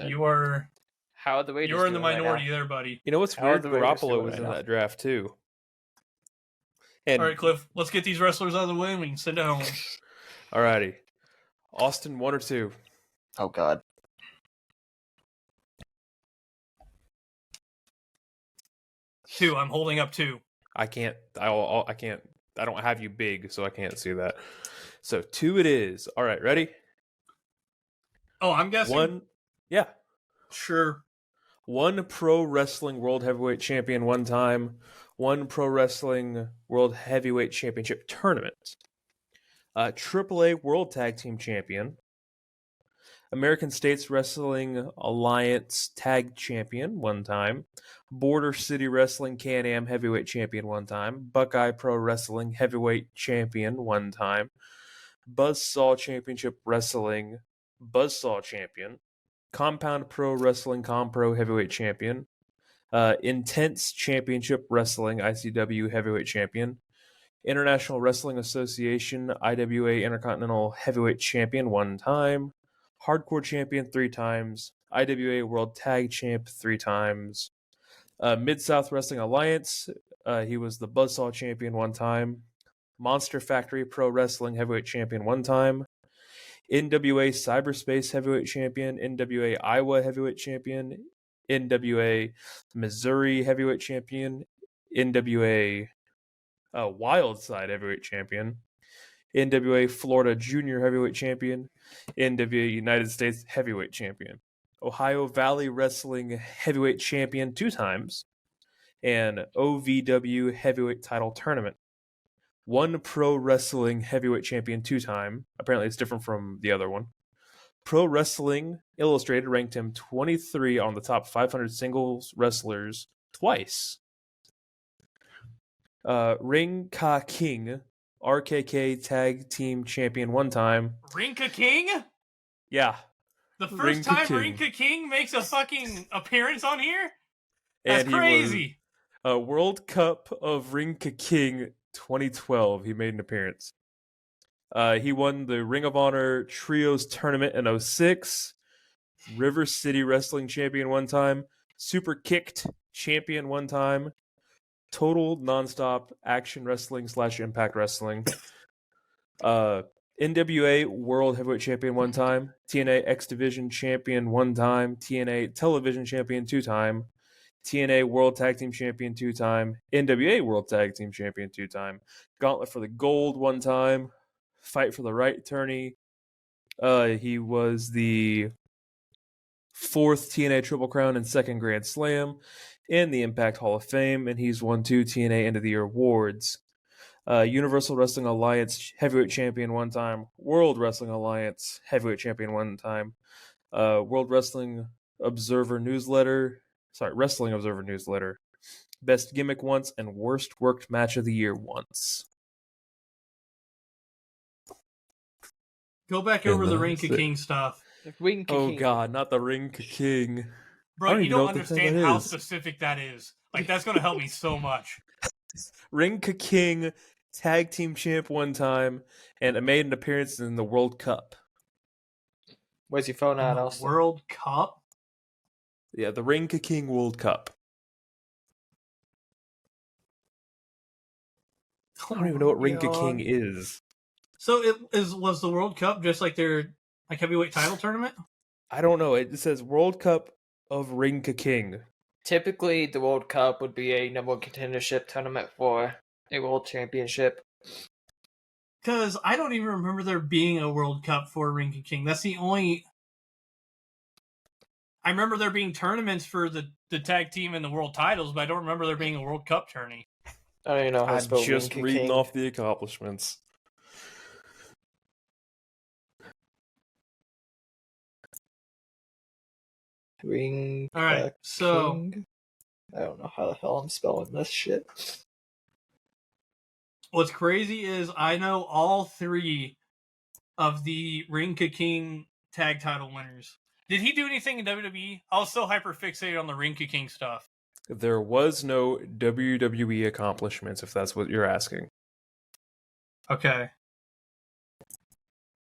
You are How are the Raiders you're in the doing right minority now? there, buddy. You know what's How are weird? the Raiders Garoppolo doing was right in now? that draft too. And All right, Cliff, let's get these wrestlers out of the way and we can send it home. alrighty. Austin, 1 or 2? Oh God. 2. I'm holding up 2. I can't. I can't. I don't have you big, so I can't see that. So 2 it is. All right, ready? Oh, I'm guessing. 1. Yeah. Sure. one Pro Wrestling World Heavyweight Champion one time, one Pro Wrestling World Heavyweight Championship tournament, AAA World Tag Team Champion, American States Wrestling Alliance Tag Champion one time, Border City Wrestling Can-Am Heavyweight Champion one time, Buckeye Pro Wrestling Heavyweight Champion one time, Buzzsaw Championship Wrestling Buzzsaw Champion, Compound Pro Wrestling Compro Heavyweight Champion, Intense Championship Wrestling ICW Heavyweight Champion, International Wrestling Association IWA Intercontinental Heavyweight Champion one time, Hardcore Champion 3 times, IWA World Tag Champ 3 times, Mid-South Wrestling Alliance, he was the Buzzsaw Champion one time, Monster Factory Pro Wrestling Heavyweight Champion one time, NWA Cyberspace Heavyweight Champion, NWA Iowa Heavyweight Champion, NWA Missouri Heavyweight Champion, NWA Wildside Heavyweight Champion, NWA Florida Junior Heavyweight Champion, NWA United States Heavyweight Champion, Ohio Valley Wrestling Heavyweight Champion 2 times, and OVW Heavyweight Title Tournament. One Pro Wrestling Heavyweight Champion 2 time. Apparently it's different from the other one. Pro Wrestling Illustrated ranked him 23 on the top 500 singles wrestlers twice. Ring Ka King, RKK Tag Team Champion 1 time. Rinka King? Yeah. The first Rinka time King. Rinka King makes a fucking appearance on here? That's And crazy. He was, World Cup of Rinka King 2012. He made an appearance. He won the Ring of Honor Trios Tournament in 2006. River City Wrestling Champion 1 time. Super Kicked Champion 1 time. Total Nonstop Action Wrestling / Impact Wrestling. NWA World Heavyweight Champion 1 time. TNA X Division Champion 1 time. TNA Television Champion 2 time. TNA World Tag Team Champion 2 time. NWA World Tag Team Champion 2 time. Gauntlet for the Gold 1 time. Fight for the Right tourney. He was the 4th TNA Triple Crown and 2nd Grand Slam in the Impact Hall of Fame, and he's won 2 TNA End of the Year awards. Universal Wrestling Alliance Heavyweight Champion 1 time. World Wrestling Alliance Heavyweight Champion 1 time. World Wrestling Observer Newsletter. Wrestling Observer Newsletter. Best Gimmick once and Worst Worked Match of the Year once. Go back over the Rinka King stuff. Oh god, not the Rinka King. Bro, you don't understand how specific that is. Like, that's going to help me so much. Rinka King, Tag Team Champ 1 time, and made an appearance in the World Cup. Where's your phone at, Austin? World Cup? Yeah, the Rinka King World Cup. I don't even know what Rinka King is. So was the World Cup just like their heavyweight title tournament? I don't know. It says World Cup of Rinka King. Typically, the World Cup would be a number one contendership tournament for a world championship. Because I don't even remember there being a World Cup for Rinka King. That's the only... I remember there being tournaments for the tag team and the world titles, but I don't remember there being a World Cup tourney. I don't even know how to spell I'm just Rinka reading King. off the accomplishments. Ring. Alright, so... King? I don't know how the hell I'm spelling this shit. What's crazy is I know all 3 of the Rinka King tag title winners. Did he do anything in WWE? I was so hyper fixated on the Rinka King stuff. There was no WWE accomplishments, if that's what you're asking. Okay.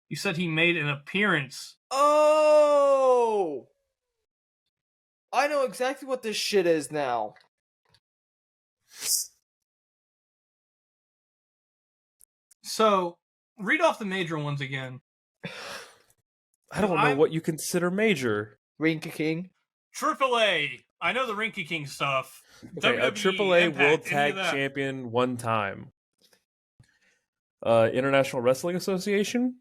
You said he made an appearance. Oh! I know exactly what this shit is now. So, read off the major ones again. I don't know what you consider major. Rinka King. AAA. I know the Rinka King stuff. Okay, a WWE, AAA Impact, World any Tag of that. Champion 1 time. International Wrestling Association.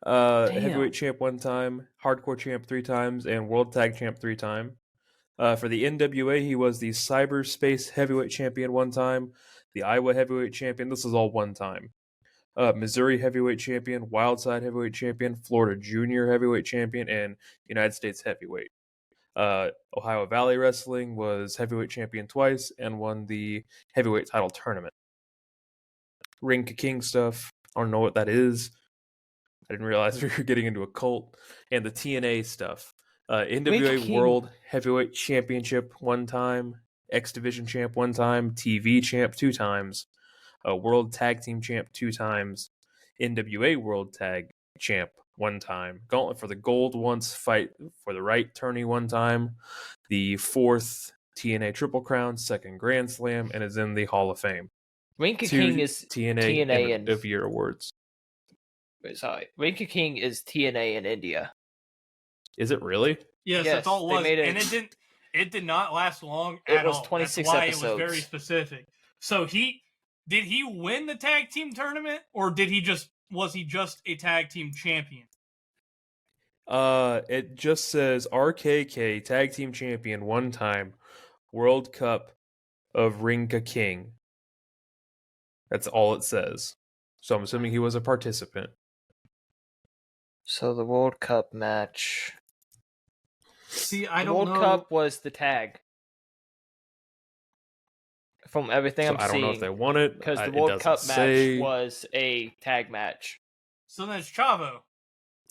Heavyweight champ 1 time, hardcore champ 3 times, and world tag champ 3 times. For the NWA, he was the cyberspace heavyweight champion 1 time, the Iowa heavyweight champion. This is all 1 time. Missouri heavyweight champion, Wildside heavyweight champion, Florida junior heavyweight champion, and United States heavyweight. Ohio Valley Wrestling was heavyweight champion twice and won the heavyweight title tournament. Ring King stuff, I don't know what that is. I didn't realize we were getting into a cult. And the TNA stuff. NWA World Heavyweight Championship 1 time, X Division Champ 1 time, TV Champ 2 times, World Tag Team Champ 2 times, NWA World Tag Champ 1 time, Gauntlet for the Gold once, Fight for the Right Tourney 1 time, the 4th TNA Triple Crown, 2nd Grand Slam, and is in the Hall of Fame. Rinka King is TNA and of Year awards. Sorry, Rinka King is TNA in India. Is it really? Yes, that's all it was. And it did not last long at all. It was 26 That's why episodes. It was very specific. So did he win the tag team tournament, or was he just a tag team champion? It just says RKK Tag Team Champion 1 time, World Cup of Rinka King. That's all it says. So I'm assuming he was a participant. So the World Cup match. See, I The don't know. World Cup was the tag. From everything I'm I don't seeing. know if they won it. Because the It World doesn't Cup say. match was a tag match. So then it's Chavo.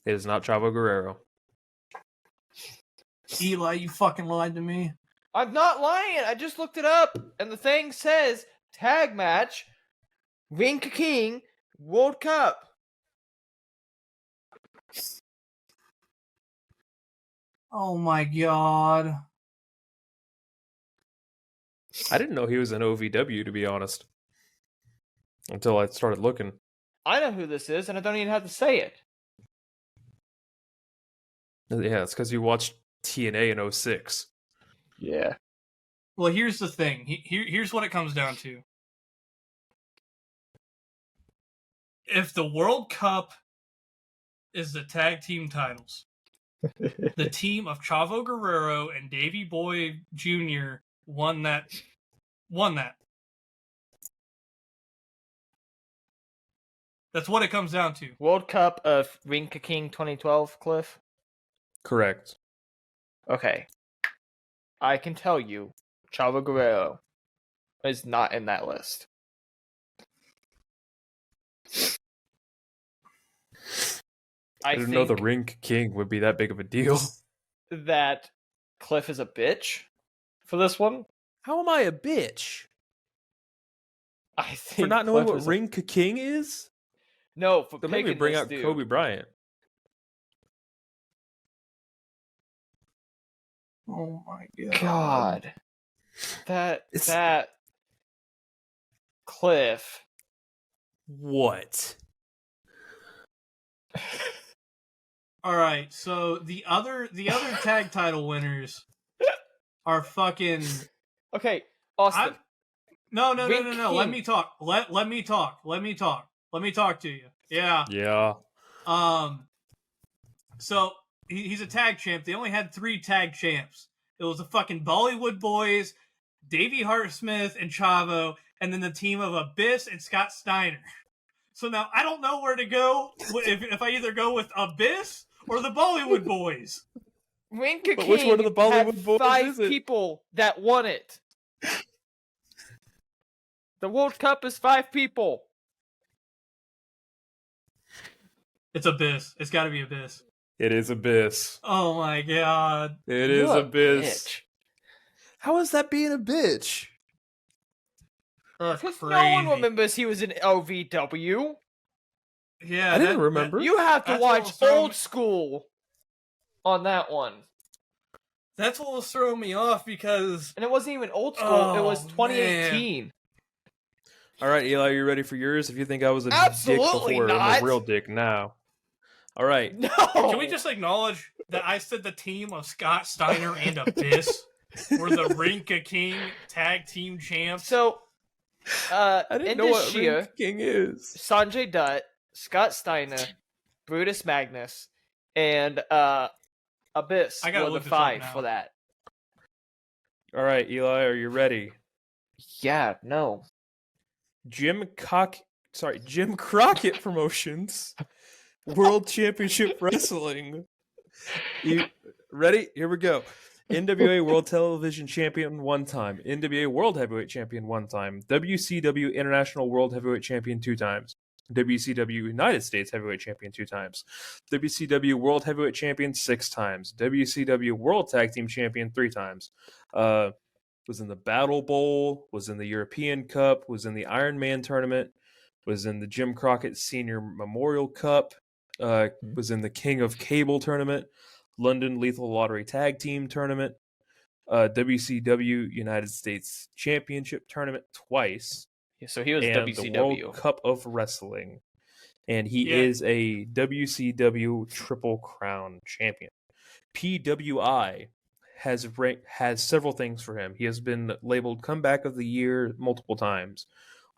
It is not Chavo Guerrero. Eli, you fucking lied to me. I'm not lying. I just looked it up. And the thing says tag match, Rinka King, World Cup. Oh my god. I didn't know he was an OVW, to be honest. Until I started looking. I know who this is, and I don't even have to say it. Yeah, it's because you watched TNA in 06. Yeah. Well, here's the thing. Here's what it comes down to. If the World Cup is the tag team titles, the team of Chavo Guerrero and Davey Boy Jr. won that. That's what it comes down to. World Cup of Rinka King 2012, Cliff? Correct. Okay. I can tell you, Chavo Guerrero is not in that list. I didn't know the Ring King would be that big of a deal. That Cliff is a bitch for this one. How am I a bitch? I think For not knowing Cliff what is Ring King is? No, for So maybe picking bring this out dude. Kobe Bryant. Oh my God. That Cliff. What? All right, so the other tag title winners are fucking. Okay, Austin. No. Ring Let King. me talk. Let me talk. Let me talk to you. Yeah. Yeah. So he's a tag champ. They only had 3 tag champs. It was the fucking Bollywood Boys, Davey Hart Smith, and Chavo, and then the team of Abyss and Scott Steiner. So now I don't know where to go if I either go with Abyss or the Bollywood Boys. Rinka But King which one of the Bollywood had boys 5 is it? people that won it. The World Cup is 5 people. It's Abyss. It's got to be Abyss. It is Abyss. Oh my god. It is You're a Abyss. bitch. How is that being a bitch? That's Because crazy. no one remembers he was in OVW. Yeah, I didn't remember. You have to That's what watch was throwing Old me- School on that one. That's what was throwing me off because And it wasn't even Old School. It was Oh, 2018. All right, Eli, you ready for yours? If you think I was a Absolutely dick before, I'm not. a real dick now. All right. No. can we just acknowledge that I said the team of Scott Steiner and Abyss were the Rinka King tag team champs? So, I didn't in know this what year, Ring King is. Sanjay Dutt, Scott Steiner, Brutus Magnus, and Abyss I gotta were the look this up 5 now. for that. All right, Eli, are you ready? Yeah, no. Jim Crockett Promotions World Championship Wrestling. You ready? Here we go. NWA World Television Champion 1 time. NWA World Heavyweight Champion 1 time. WCW International World Heavyweight Champion 2 times. WCW United States Heavyweight Champion 2 times. WCW World Heavyweight Champion 6 times. WCW World Tag Team Champion 3 times. Was in the Battle Bowl, was in the European Cup, was in the Iron Man tournament, was in the Jim Crockett Senior Memorial Cup, was in the King of Cable tournament, London Lethal Lottery Tag Team tournament, WCW United States Championship tournament twice, Yeah, so he was and WCW. the World Cup of Wrestling. And he is a WCW Triple Crown champion. PWI has several things for him. He has been labeled Comeback of the Year multiple times.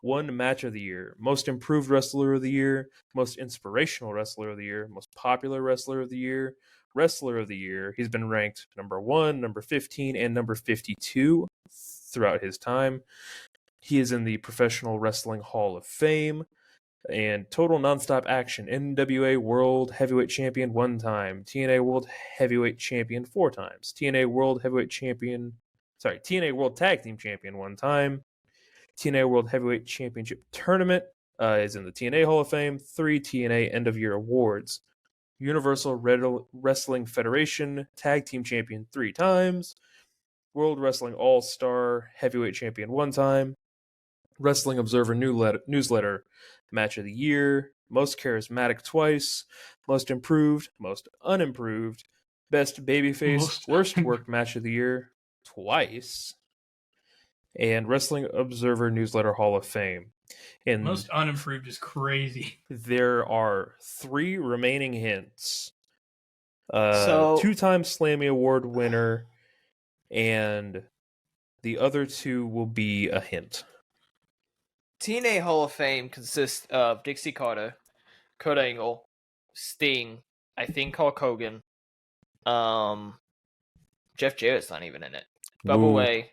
Won Match of the Year, Most Improved Wrestler of the Year, Most Inspirational Wrestler of the Year, Most Popular Wrestler of the Year, Wrestler of the Year. He's been ranked number 1, number 15, and number 52 throughout his time. He is in the Professional Wrestling Hall of Fame. And Total Nonstop Action, NWA World Heavyweight Champion 1 time, TNA World Heavyweight Champion 4 times, TNA World Tag Team Champion 1 time, TNA World Heavyweight Championship Tournament is in the TNA Hall of Fame, 3 TNA End of Year Awards, Universal Wrestling Federation Tag Team Champion 3 times, World Wrestling All-Star Heavyweight Champion 1 time, Wrestling Observer Newsletter Match of the Year, Most Charismatic twice, Most Improved, Most Unimproved, Best Babyface, Worst Work Match of the Year twice, and Wrestling Observer Newsletter Hall of Fame. And Most Unimproved is crazy. there are 3 remaining hints. So 2-time Slammy Award winner, and the other 2 will be a hint. TNA Hall of Fame consists of Dixie Carter, Kurt Angle, Sting, I think Hulk Hogan, Jeff Jarrett's not even in it, Bubba Way,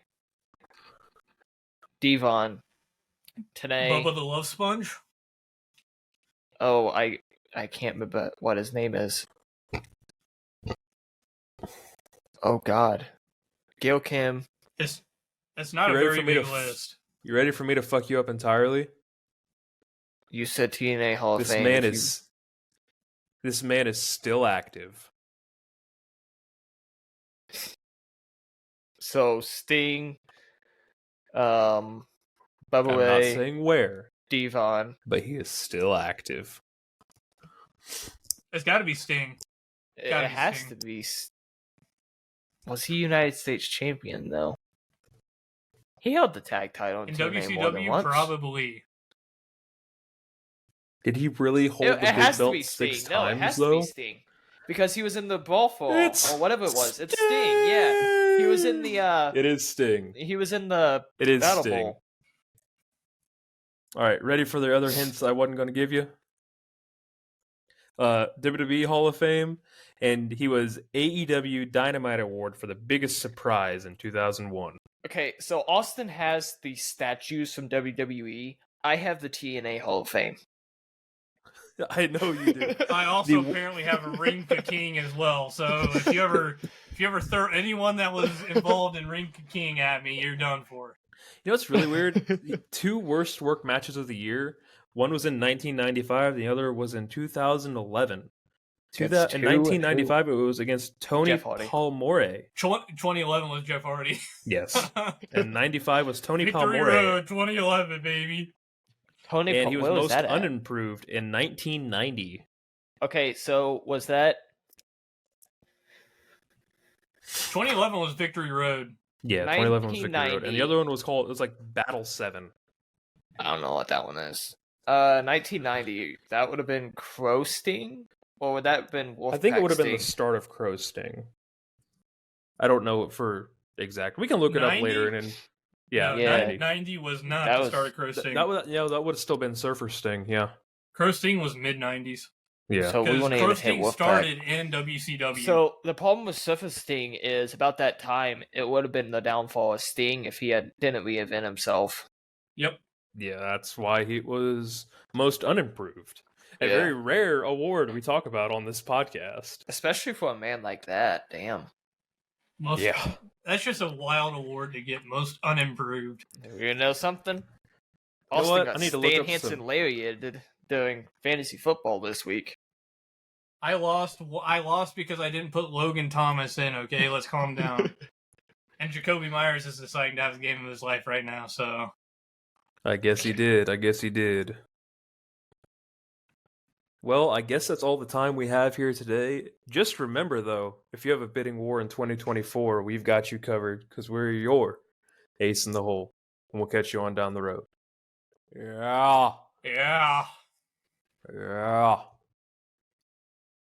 Devon, Tenay. Bubba the Love Sponge? Oh, I can't remember what his name is. Oh God, Gail Kim. It's not You a ready very for me big to list. You ready for me to fuck you up entirely? You said TNA Hall of This Fame. man is still active. So Sting, Bubba I'm not Ray, saying where, Devon. but he is still active. It's got to be Sting. It Gotta be has Sting. to be. Was he United States champion though? He held the tag title in In TNA more than WCW, once. Probably. Did he really hold It the big has to belt be Sting. 6 No, it times, has though? to be Sting. Because he was in the Brawl for It's or whatever it was. It's Sting, yeah. He was in the It is Sting. he was in the It is Battle Sting. Bowl. All right, ready for the other hints I wasn't going to give you? WWE Hall of Fame, and he was AEW Dynamite Award for the biggest surprise in 2001. Okay, so Austin has the statues from WWE. I have the TNA Hall of Fame. I know you do. I also apparently have a Ring King as well. So if you ever throw anyone that was involved in Ring King at me, you're done for. You know what's really weird? 2 worst work matches of the year. One was in 1995. The other was in 2011. In 1995, it was against Tony Jeff Hardy. Palmore. 2011 was Jeff Hardy. Yes. And 95 was Tony Victory Palmore. Road 2011, baby. Tony And he was where most that at? unimproved in 1990. Okay, so was that 2011 was Victory Road. Yeah, 2011 was Victory Road. 1990. And the other one was called, it was like Battle 7. I don't know what that one is. 1990. That would have been Crow Sting, or would that have been Wolfpack I think it would have been the Sting? start of Crow Sting. I don't know for exact. We can look it up 90? later. And then, yeah, No, Yeah. 90. 90 was not That the was- start of Crow Sting. That would have still been Surfer Sting. Yeah. Crow Sting was mid 90s. Yeah. So we Because wouldn't even Pro hit Sting Wolfpack. started in WCW. So the problem with stuff with Sting is about that time it would have been the downfall of Sting if he didn't reinvent himself. Yep. Yeah, that's why he was most unimproved. A Yeah. very rare award we talk about on this podcast. Especially for a man like that. Damn. Most, That's just a wild award to get, most unimproved. You know something? You know Austin what? got I need to look Stan up Hansen some. lariated during fantasy football this week. I lost because I didn't put Logan Thomas in, okay? Let's calm down. And Jacoby Myers is deciding to have the game of his life right now, so... I guess he did. Well, I guess that's all the time we have here today. Just remember, though, if you have a bidding war in 2024, we've got you covered because we're your ace in the hole. And we'll catch you on down the road. Yeah. Yeah.